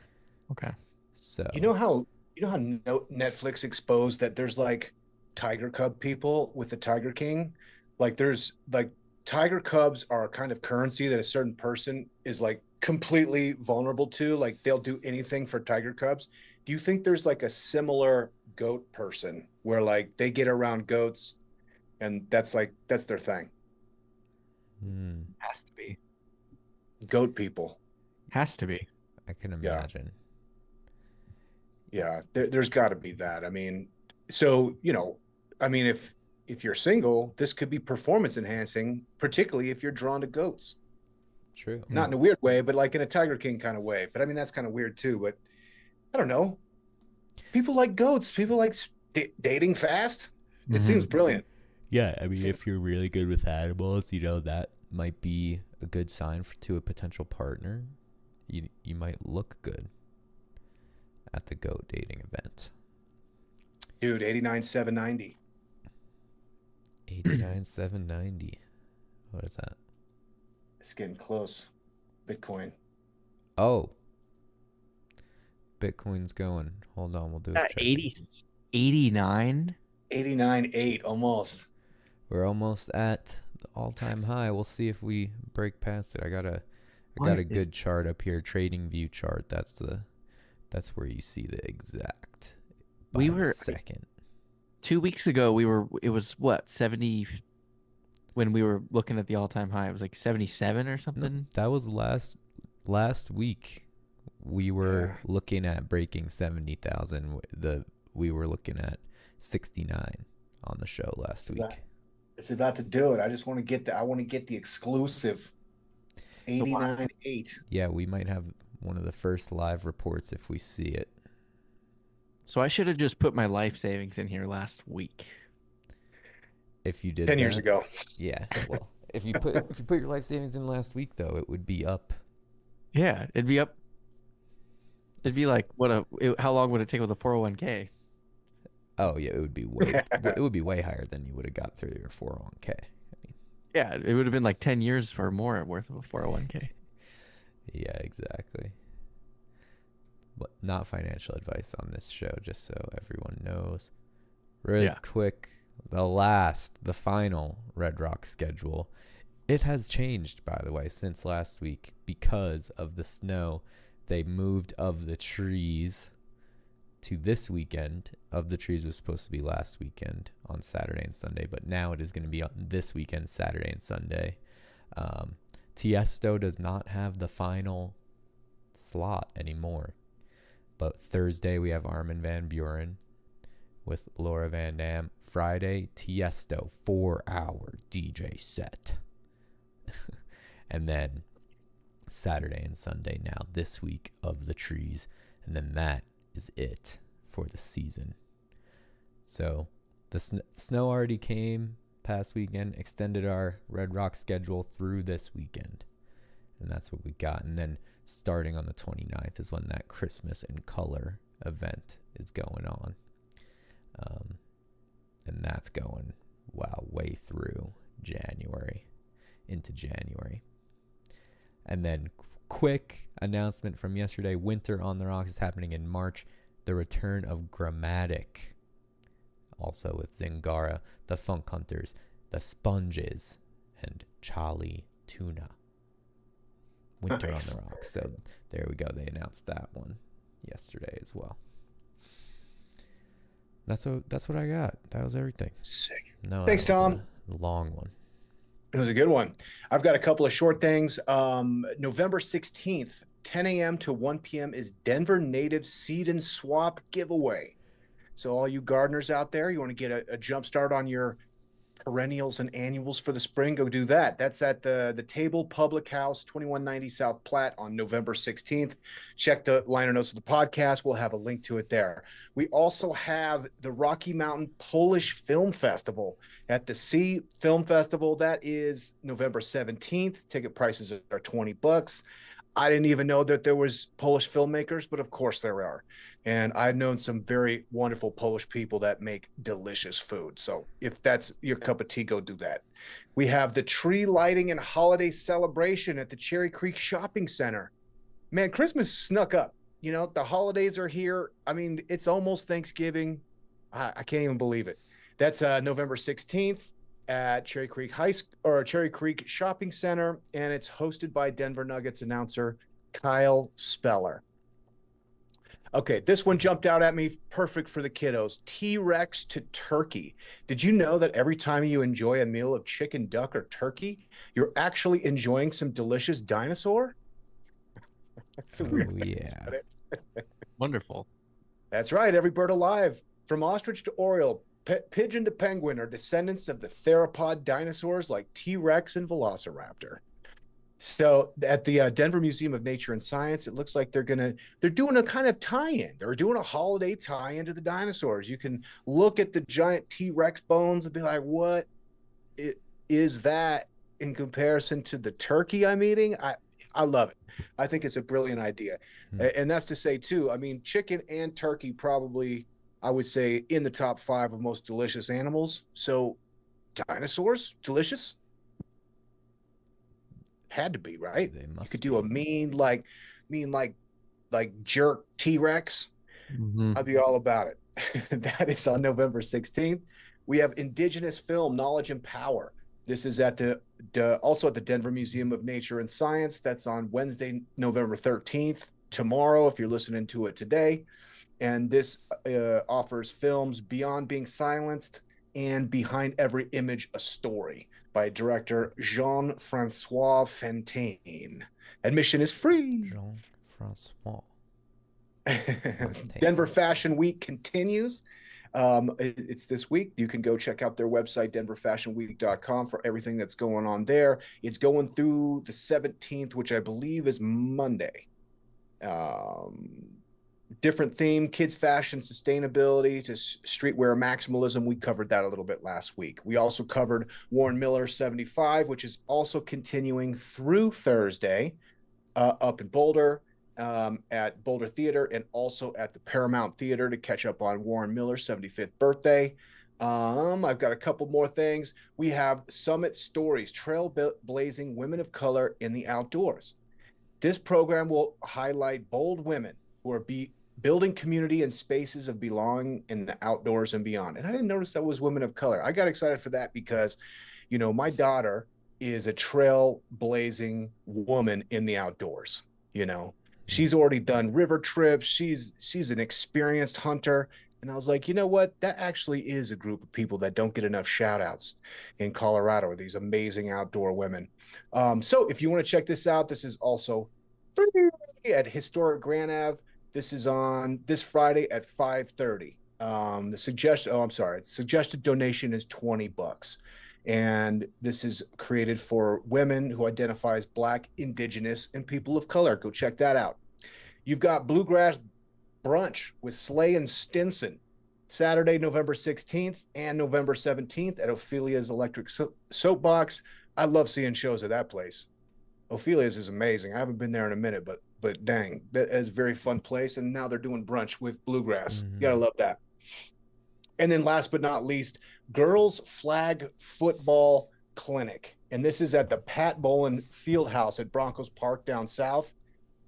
Okay. So You know how Netflix exposed that there's like tiger cub people with the Tiger King? Like there's like tiger cubs are a kind of currency that a certain person is like completely vulnerable to. Like they'll do anything for tiger cubs. Do you think there's like a similar goat person where like they get around goats and that's their thing? Has to be. Goat people. Has to be. I can Yeah. imagine. Yeah, there's got to be that. I mean, so I mean, if you're single, this could be performance enhancing, particularly if you're drawn to goats. True. Not in a weird way, but like in a Tiger King kind of way. But I mean, that's kind of weird too. But I don't know. People like goats. People like dating fast. It seems brilliant. Yeah, I mean, Seems- if you're really good with animals, that might be a good sign to a potential partner. You might look good at the goat dating event. Dude, 89,790. 89,790. What is that? It's getting close. Bitcoin. Oh, Bitcoin's going. Hold on, we'll do a At check. 89. 89.8 almost. We're almost at the all-time high. We'll see if we break past it. I got a What is good chart up here, trading view chart. That's where you see the exact by we the were second. 2 weeks ago, it was what, 70 when we were looking at the all-time high. It was like 77 or No, something. that was last week. We were Yeah. looking at breaking 70,000. We were looking at 69 on the show last week. It's about to do it. I just want to get the exclusive So why- 89.8. Yeah, we might have one of the first live reports if we see it. So I should have just put my life savings in here last week. If you did 10 years that, ago. yeah. Well, if you put your life savings in last week though, it would be up. Yeah, it'd be up. It'd be like how long would it take with a 401k? Oh yeah, it would be way higher than you would have got through your 401k. I mean, Yeah, it would have been like 10 years or more worth of a 401k. yeah, exactly. But not financial advice on this show, just so everyone knows. Really Yeah. quick, the final Red Rock schedule. It has changed, by the way, since last week because of the snow. They moved Of the Trees to this weekend. Of the Trees was supposed to be last weekend on Saturday and Sunday, but now it is going to be on this weekend, Saturday and Sunday. Tiesto does not have the final slot anymore. But Thursday we have Armin van Buuren with Laura Van Dam. Friday, Tiesto, 4-hour DJ set. And then Saturday and Sunday now this week, Of the Trees. And then that is it for the season. So the snow already came past weekend, extended our Red Rock schedule through this weekend. And that's what we got. And then starting on the 29th is when that Christmas in Color event is going on. And that's going, way through into January. And then quick announcement from yesterday, Winter on the Rocks is happening in March. The return of Grammatic, also with Zingara, the Funk Hunters, the Sponges, and Charlie Tuna. Winter Nice. on the Rocks. So there we go. They announced that one yesterday as well. That's what I got. That was everything. Sick. No, Thanks, that was Tom. a long one. It was a good one. I've got a couple of short things. November 16th, 10 a.m. to 1 p.m. is Denver Native Seed and Swap giveaway. So all you gardeners out there, you want to get a jump start on your perennials and annuals for the spring, go do that. That's at the Table Public House, 2190 South Platte on November 16th. Check the liner notes of the podcast. We'll have a link to it there. We also have the Rocky Mountain Polish Film Festival at the Sea Film Festival. That is November 17th. Ticket prices are $20. I didn't even know that there was Polish filmmakers, but of course there are. And I've known some very wonderful Polish people that make delicious food. So if that's your cup of tea, go do that. We have the tree lighting and holiday celebration at the Cherry Creek Shopping Center. Man, Christmas snuck up. You know, the holidays are here. I mean, it's almost Thanksgiving. I can't even believe it. That's November 16th at Cherry Creek Cherry Creek Shopping Center, and it's hosted by Denver Nuggets announcer Kyle Speller. Okay, this one jumped out at me. Perfect for the kiddos. T-Rex to turkey. Did you know that every time you enjoy a meal of chicken, duck, or turkey, you're actually enjoying some delicious dinosaur? That's a weird thing Yeah. about it. Wonderful. That's right. Every bird alive, from ostrich to oriole, pigeon to penguin, are descendants of the theropod dinosaurs like T-Rex and Velociraptor. So at the Denver Museum of Nature and Science, it looks like they're doing a kind of tie-in. They're doing a holiday tie-in to the dinosaurs. You can look at the giant T-Rex bones and be like, what is that in comparison to the turkey I'm eating? I love it. I think it's a brilliant idea. And that's to say too, I mean, chicken and turkey probably, I would say, in the top 5 of most delicious animals. So dinosaurs, delicious. Had to be, right? They You must could do a be. mean like jerk T-Rex. Mhm. I'd be all about it. That is on November 16th. We have Indigenous Film Knowledge and Power. This is at also at the Denver Museum of Nature and Science. That's on Wednesday, November 13th. Tomorrow, if you're listening to it today. And this offers films Beyond Being Silenced and Behind Every Image, a Story by director Jean-Francois Fontaine. Admission is free. Jean-Francois. Denver Fashion Week continues. It's this week. You can go check out their website, denverfashionweek.com, for everything that's going on there. It's going through the 17th, which I believe is Monday. Different theme: kids fashion, sustainability to streetwear maximalism. We covered that a little bit last week. We also covered Warren Miller 75, which is also continuing through Thursday up in Boulder, at Boulder Theater, and also at the Paramount Theater to catch up on Warren Miller's 75th birthday. I've got a couple more things. We have Summit Stories, trailblazing women of color in the outdoors. This program will highlight bold women who are building community and spaces of belonging in the outdoors and beyond. And I didn't notice that was women of color. I got excited for that because, my daughter is a trailblazing woman in the outdoors. She's already done river trips. She's an experienced hunter. And I was like, you know what? That actually is a group of people that don't get enough shout outs in Colorado, are these amazing outdoor women. So if you want to check this out, this is also free at Historic Grand Ave. This is on this Friday at 5:30. Suggested donation is $20. And this is created for women who identify as Black, Indigenous, and people of color. Go check that out. You've got Bluegrass Brunch with Slay and Stinson, Saturday, November 16th and November 17th at Ophelia's Electric Soapbox. I love seeing shows at that place. Ophelia's is amazing. I haven't been there in a minute, but dang, that is a very fun place. And now they're doing brunch with bluegrass. You gotta love that. And then last but not least, Girls Flag Football Clinic. And this is at the Pat Bolin Fieldhouse at Broncos Park down south.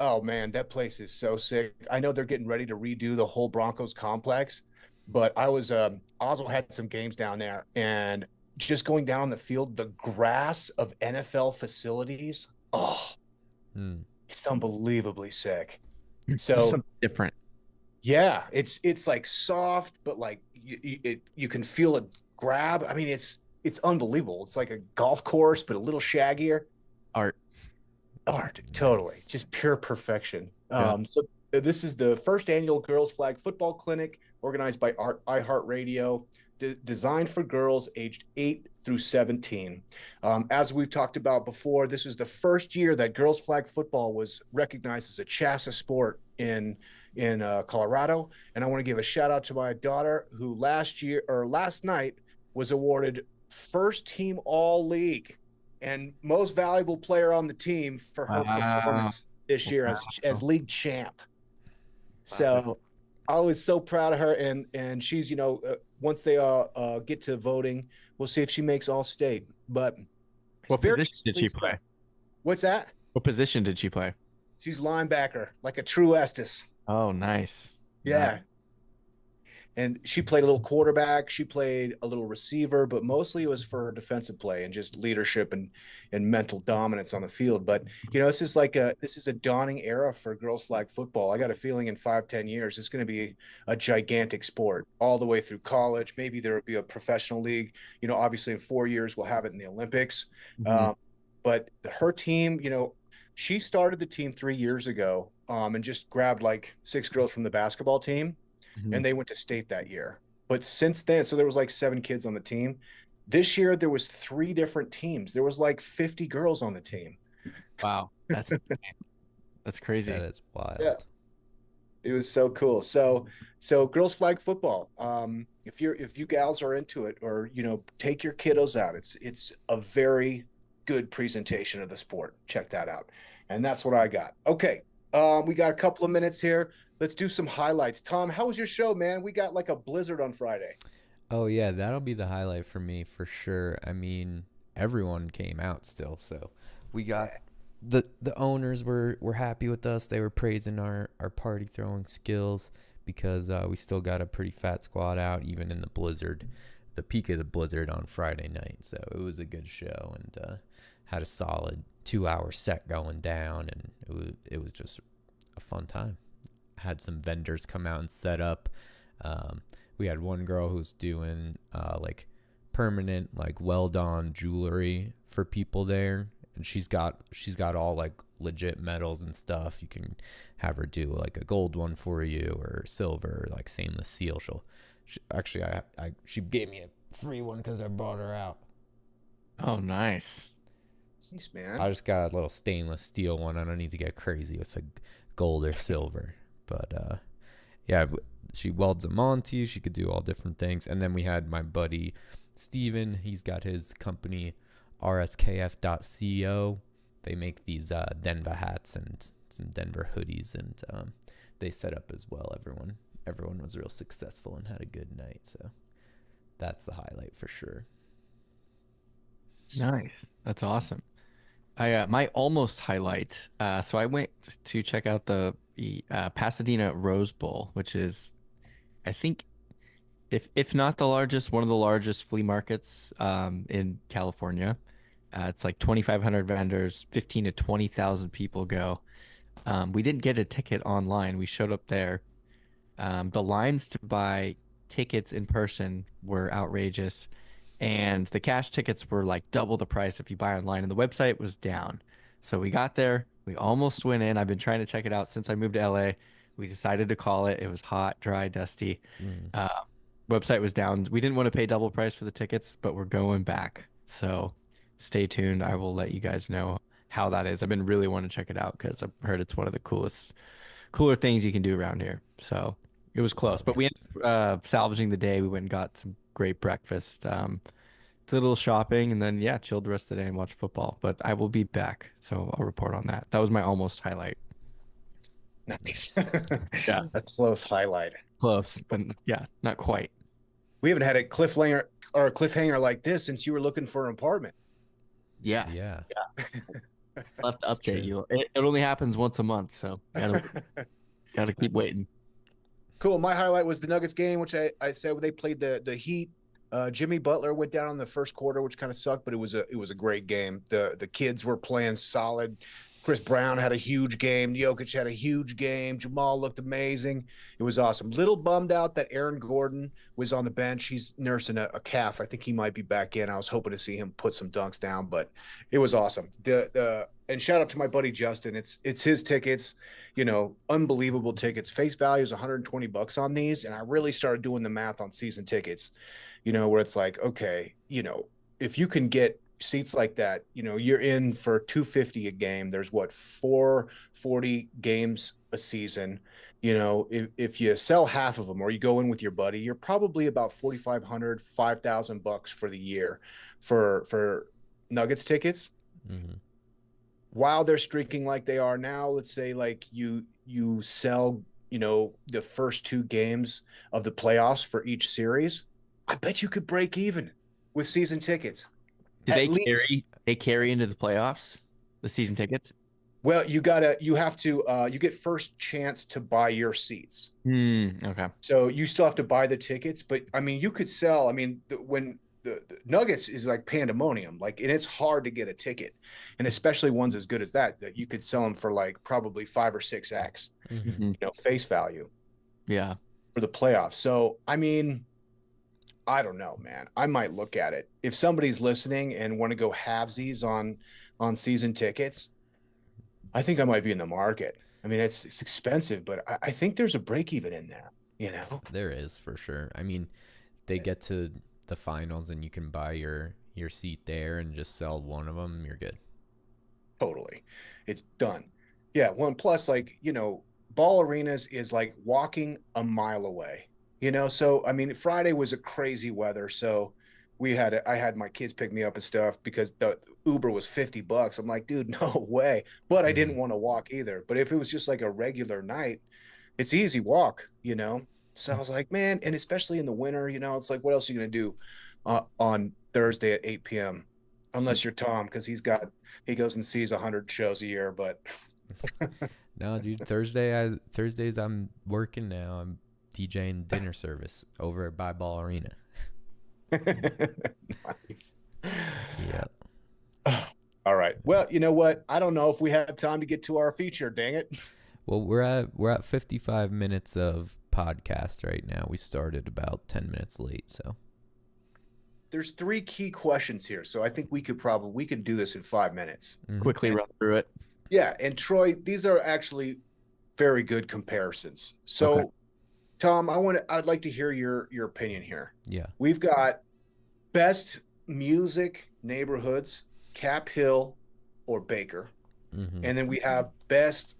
Oh man, that place is so sick. I know they're getting ready to redo the whole Broncos complex, but I was Oswald had some games down there, and just going down the field, the grass of NFL facilities, it's unbelievably sick. So Something different. yeah, it's like soft, but like you can feel it grab. I mean, it's unbelievable. It's like a golf course, but a little shaggier. Art. Totally, just pure perfection. Yeah. So this is the first annual Girls Flag Football Clinic organized by iHeartRadio, designed for girls aged 8 through 17. As we've talked about before, this is the first year that girls flag football was recognized as a CHSAA sport in Colorado. And I want to give a shout out to my daughter, who last night was awarded first team all league and most valuable player on the team for her performance this year as league champ. So I was so proud of her, and she's, once they get to voting, we'll see if she makes all state. But what position did she play? What's that? What position did she play? She's linebacker, like a true Estes. Oh, nice. Yeah. Nice. And she played a little quarterback. She played a little receiver, but mostly it was for her defensive play and just leadership and mental dominance on the field. But, this is a dawning era for girls flag football. I got a feeling in 5-10 years, it's going to be a gigantic sport all the way through college. Maybe there will be a professional league. Obviously in 4 years, we'll have it in the Olympics. Mhm. But her team, she started the team 3 years ago and just grabbed like 6 girls from the basketball team. And they went to state that year. But since then, so there was like 7 kids on the team. This year, there was 3 different teams. There was like 50 girls on the team. Wow. That's crazy. That is wild. Yeah. It was so cool. So girls flag football. If you gals are into it, or take your kiddos out. It's a very good presentation of the sport. Check that out. And that's what I got. Okay. We got a couple of minutes here. Let's do some highlights. Tom, how was your show, man? We got like a blizzard on Friday. Oh, yeah, that'll be the highlight for me for sure. I mean, everyone came out still. So we got the owners were happy with us. They were praising our party throwing skills because we still got a pretty fat squad out even in the blizzard, the peak of the blizzard on Friday night. So it was a good show and had a solid 2 hour set going down, and it was just a fun time. Had some vendors come out and set up. We had one girl who's doing like permanent like weld-on jewelry for people there, and she's got all like legit metals and stuff. You can have her do like a gold one for you or silver, like stainless steel. She gave me a free one because I brought her out. Oh, nice. Thanks, man. I just got a little stainless steel one. I don't need to get crazy with the gold or silver, but yeah, she welds them onto you. She could do all different things. And then we had my buddy Steven. He's got his company rskf.co. They make these Denver hats and some Denver hoodies, and they set up as well. Everyone was real successful and had a good night. So that's the highlight for sure. Nice. That's awesome. I my almost highlight. So I went to check out the Pasadena Rose Bowl, which is, I think, if not the largest, one of the largest flea markets in California. It's like 2,500 vendors, 15 to 20,000 people go. We didn't get a ticket online. We showed up there. The lines to buy tickets in person were outrageous, and the cash tickets were like double the price if you buy online, and the website was down. So we got there. We almost went in. I've been trying to check it out since I moved to LA. We decided to call it. It was hot, dry, dusty. Mm. Uh, Website was down. We didn't want to pay double price for the tickets, but we're going back. So stay tuned. I will let you guys know how that is. I've been really wanting to check it out because I've heard it's one of the cooler things you can do around here. So it was close, but we ended up salvaging the day. We went and got some great breakfast, did a little shopping, and then yeah, chilled the rest of the day and watched football. But I will be back, so I'll report on that. That was my almost highlight. Nice. Yeah. A close highlight. Close, but yeah, not quite. We haven't had a cliffhanger like this since you were looking for an apartment. Yeah, Yeah. I'll have to That's update true. you. It only happens once a month, so gotta keep waiting. Cool. My highlight was the Nuggets game, which I said they played the Heat. Jimmy Butler went down in the first quarter, which kind of sucked, but it was a great game. The kids were playing solid. Chris Brown had a huge game. Jokic had a huge game. Jamal looked amazing. It was awesome. Little bummed out that Aaron Gordon was on the bench. He's nursing a calf. I think he might be back in. I was hoping to see him put some dunks down, but it was awesome. And shout out to my buddy Justin. It's his tickets, unbelievable tickets. Face value is $120 on these, and I really started doing the math on season tickets, where it's like, okay, if you can get seats like that, you're in for $250 a game. There's 440 games a season. If you sell half of them or you go in with your buddy, you're probably about $4,500, $5,000 for the year for Nuggets tickets. Mm-hmm. While they're streaking like they are now, let's say like you sell, the first two games of the playoffs for each series, I bet you could break even with season tickets. Do they carry into the playoffs, the season tickets? Well, you get first chance to buy your seats. Okay. So you still have to buy the tickets, but I mean, you could sell. I mean, when the Nuggets is like pandemonium, and it's hard to get a ticket, and especially ones as good as that you could sell them for like probably 5 or 6x, Mm-hmm. face value. Yeah. For the playoffs. So, I mean, I don't know, man. I might look at it. If somebody's listening and want to go halvesies on season tickets, I think I might be in the market. I mean, it's expensive, but I think there's a break even in there, There is for sure. I mean, they get to the finals and you can buy your seat there and just sell one of them. You're good. Totally. It's done. Yeah. One plus, Ball Arenas is like walking a mile away. So I mean, Friday was a crazy weather, so I had my kids pick me up and stuff because the Uber was $50. I'm like, dude, no way. But I didn't want to walk either. But if it was just like a regular night, it's easy walk. So I was like, man, and especially in the winter, it's like, what else are you gonna do on Thursday at 8 p.m. unless you're Tom, because he goes and sees 100 shows a year. But No, dude. Thursdays I'm working now. I'm DJing dinner service over at Buy Ball Arena. nice. Yeah. All right. Well, you know what? I don't know if we have time to get to our feature. Dang it. Well, we're at 55 minutes of podcast right now. We started about 10 minutes late, so. There's 3 key questions here, so I think we can do this in 5 minutes. Quickly run through it. Yeah, and Troy, these are actually very good comparisons. So, Okay. Tom, I'd like to hear your opinion here. Yeah. We've got best music neighborhoods, Cap Hill or Baker, Mm-hmm. and then we have best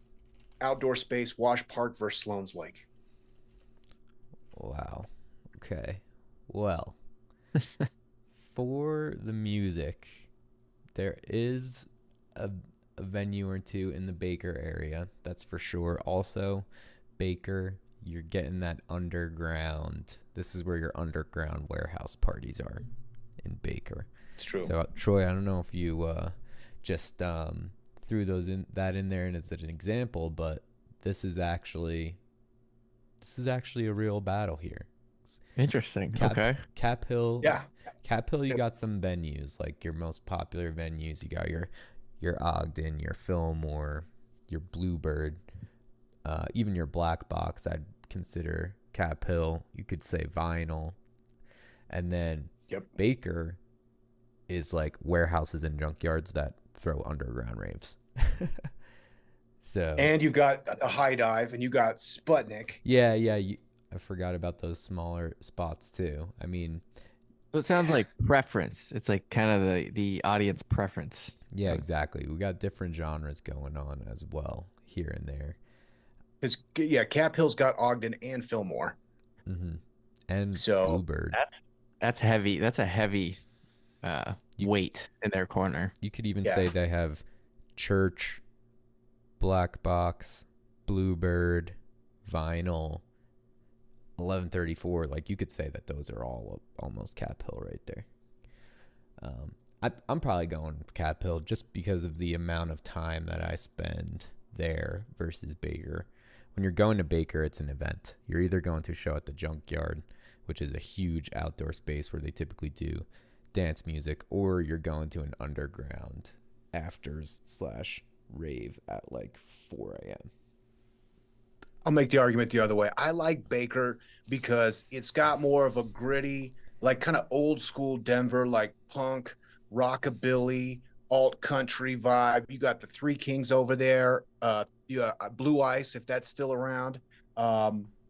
outdoor space, Wash Park versus Sloan's Lake. Wow. Okay. Well, for the music, there is a venue or two in the Baker area. That's for sure. Also, Baker, you're getting that underground. This is where your underground warehouse parties are in Baker. It's true. So, Troy, I don't know if you just threw that in there and as an example, but this is actually a real battle here. Interesting. Cap, Okay. Cap Hill. Yeah. Cap Hill, you got some venues, like your most popular venues. You got your Ogden, your Fillmore, your Bluebird, even your Black Box. I'd consider Cap Hill. You could say Vinyl. And then Baker is like warehouses and junkyards that throw underground raves. So. And you've got the High Dive, and you got Sputnik. Yeah. I forgot about those smaller spots too. I mean, So it sounds like preference. It's like kind of the audience preference. yeah, exactly. We got different genres going on as well here and there. Because Cap Hill's got Ogden and Fillmore. Mm-hmm. And So Bluebird. That's heavy. That's a heavy weight in their corner. You could even say they have Church, Black Box, Bluebird, Vinyl, 1134. Like, you could say that those are all almost Cap Hill right there. I'm probably going Cap Hill just because of the amount of time that I spend there versus Baker. When you're going to Baker, it's an event. You're either going to a show at the Junkyard, which is a huge outdoor space where they typically do dance music, or you're going to an underground afters/rave at like 4 a.m. I'll make the argument the other way. I like Baker because it's got more of a gritty, like kind of old school Denver, like punk, rockabilly, alt country vibe. You got the Three Kings over there. Blue Ice, if that's still around.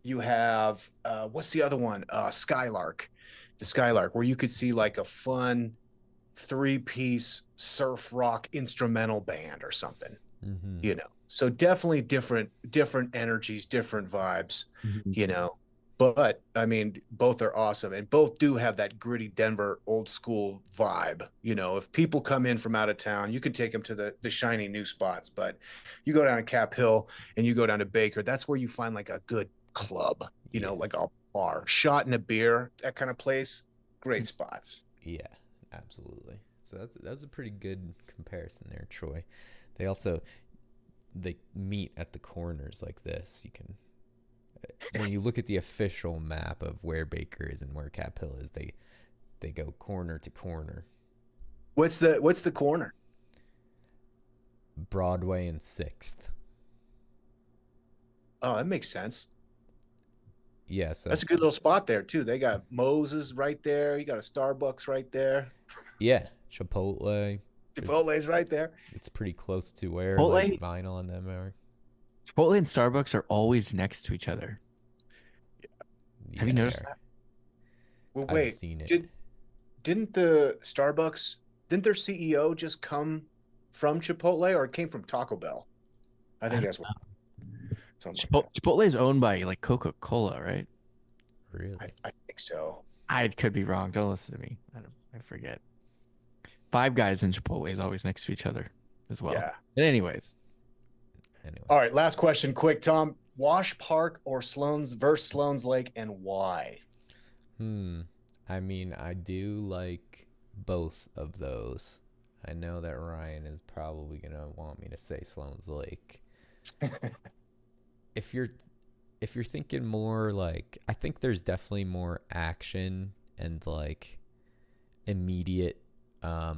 You have what's the other one? Skylark, the Skylark, where you could see like a fun 3-piece surf rock instrumental band or something. Mm-hmm. So definitely different energies, different vibes. Mm-hmm. But I mean, both are awesome, and both do have that gritty Denver old school vibe. If people come in from out of town, you can take them to the shiny new spots, but you go down to Cap Hill and you go down to Baker, that's where you find like a good club, like a bar, shot in a beer, that kind of place. Great spots. Yeah, absolutely. So that's a pretty good comparison there, Troy. They meet at the corners like this. You can, when you look at the official map of where Baker is and where Cap Hill is, they go corner to corner. What's the corner? Broadway and 6th. Oh, that makes sense. Yeah, so that's a good little spot there too. They got Moses right there. You got a Starbucks right there. Yeah, Chipotle. Chipotle's right there. It's pretty close to where Chipotle? like Vinyl and them are. Chipotle and Starbucks are always next to each other. Yeah, Have you noticed that? Well, I've wait. seen it. Didn't their CEO just come from Chipotle, or it came from Taco Bell? I think that's what. Chipotle is owned by like Coca-Cola, right? Really? I think so. I could be wrong. Don't listen to me. I forget. Five Guys and Chipotle is always next to each other as well. Yeah. But anyways. Anyway. All right, last question, quick, Tom. Wash Park or Sloan's versus Sloan's Lake, and why? I mean, I do like both of those. I know that Ryan is probably gonna want me to say Sloan's Lake. If you're thinking more like, I think there's definitely more action and like immediate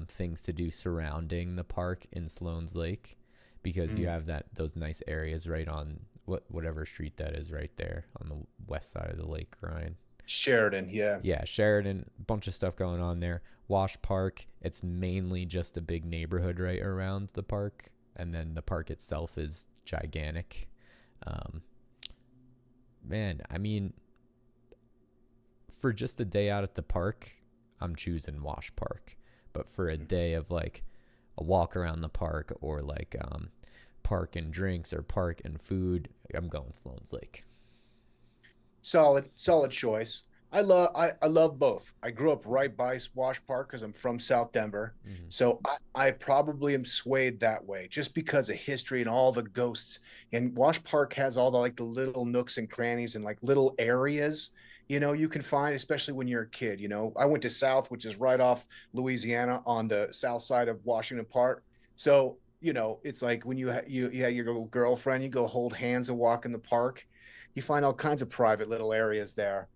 things to do surrounding the park in Sloan's Lake, because you have those nice areas right on whatever street that is right there on the west side of the lake, Ryan. Sheridan, yeah. Yeah, Sheridan, bunch of stuff going on there. Wash Park, it's mainly just a big neighborhood right around the park, and then the park itself is gigantic. Man, I mean, for just a day out at the park, I'm choosing Wash Park. But for a day of like a walk around the park, or like park and drinks or park and food, I'm going Sloan's Lake. Solid choice. I love both. I grew up right by Wash Park because I'm from South Denver. Mm-hmm. So I probably am swayed that way just because of history and all the ghosts. And Wash Park has all the like the little nooks and crannies and like little areas, you can find, especially when you're a kid. I went to South, which is right off Louisiana on the south side of Washington Park. So, it's like when you have your little girlfriend, you go hold hands and walk in the park. You find all kinds of private little areas there.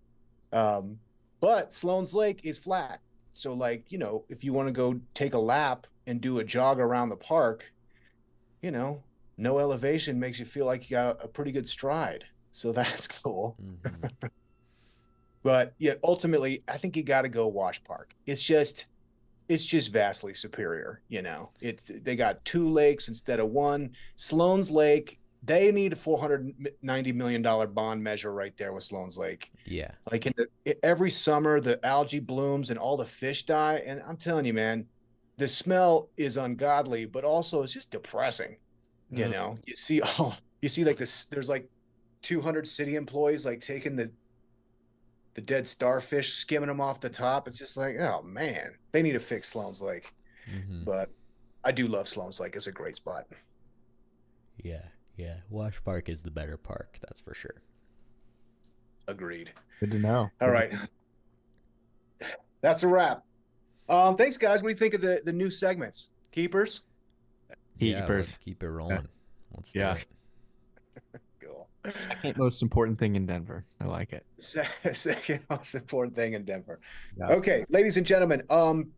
But Sloan's Lake is flat. So like, if you want to go take a lap and do a jog around the park, no elevation makes you feel like you got a pretty good stride. So that's cool. Mm-hmm. But yeah, ultimately, I think you got to go Wash Park. It's just vastly superior. They got 2 lakes instead of 1. Sloan's Lake, they need a $490 million bond measure right there with Sloan's Lake. Yeah. Like every summer, the algae blooms and all the fish die. And I'm telling you, man, the smell is ungodly, but also it's just depressing. You see like this, there's like 200 city employees like taking the dead starfish, skimming them off the top. It's just like, oh man, they need to fix Sloan's Lake. Mm-hmm. But I do love Sloan's Lake. It's a great spot. Yeah. Wash Park is the better park, that's for sure. Agreed. Good to know. All right. That's a wrap. Thanks, guys. What do you think of the new segments? Keepers? Yeah, let's keep it rolling. Let's do it. Cool. Second most important thing in Denver. I like it. Second most important thing in Denver. Yeah. Okay, ladies and gentlemen,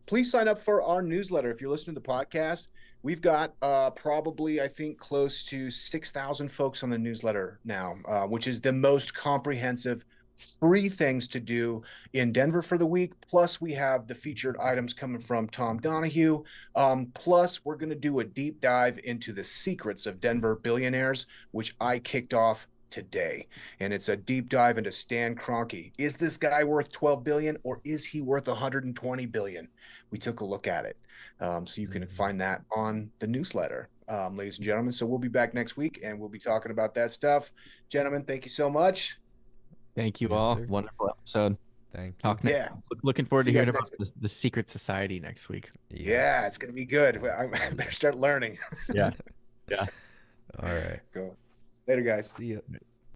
please sign up for our newsletter if you're listening to the podcast. We've got probably, I think, close to 6,000 folks on the newsletter now, which is the most comprehensive free things to do in Denver for the week. Plus, we have the featured items coming from Tom Donahue. Plus, we're going to do a deep dive into the secrets of Denver billionaires, which I kicked off today. And it's a deep dive into Stan Kroenke. Is this guy worth 12 billion or is he worth 120 billion? We took a look at it. So you can find that on the newsletter, ladies and gentlemen. So we'll be back next week and we'll be talking about that stuff. Gentlemen, thank you so much. Thank you Yes, all. sir. Wonderful episode. Thank you. Yeah. Looking forward See to you hearing guys about the secret society next week. Yes. Yeah, it's going to be good. I better start learning. Yeah. All right. Cool. Later, guys. See you.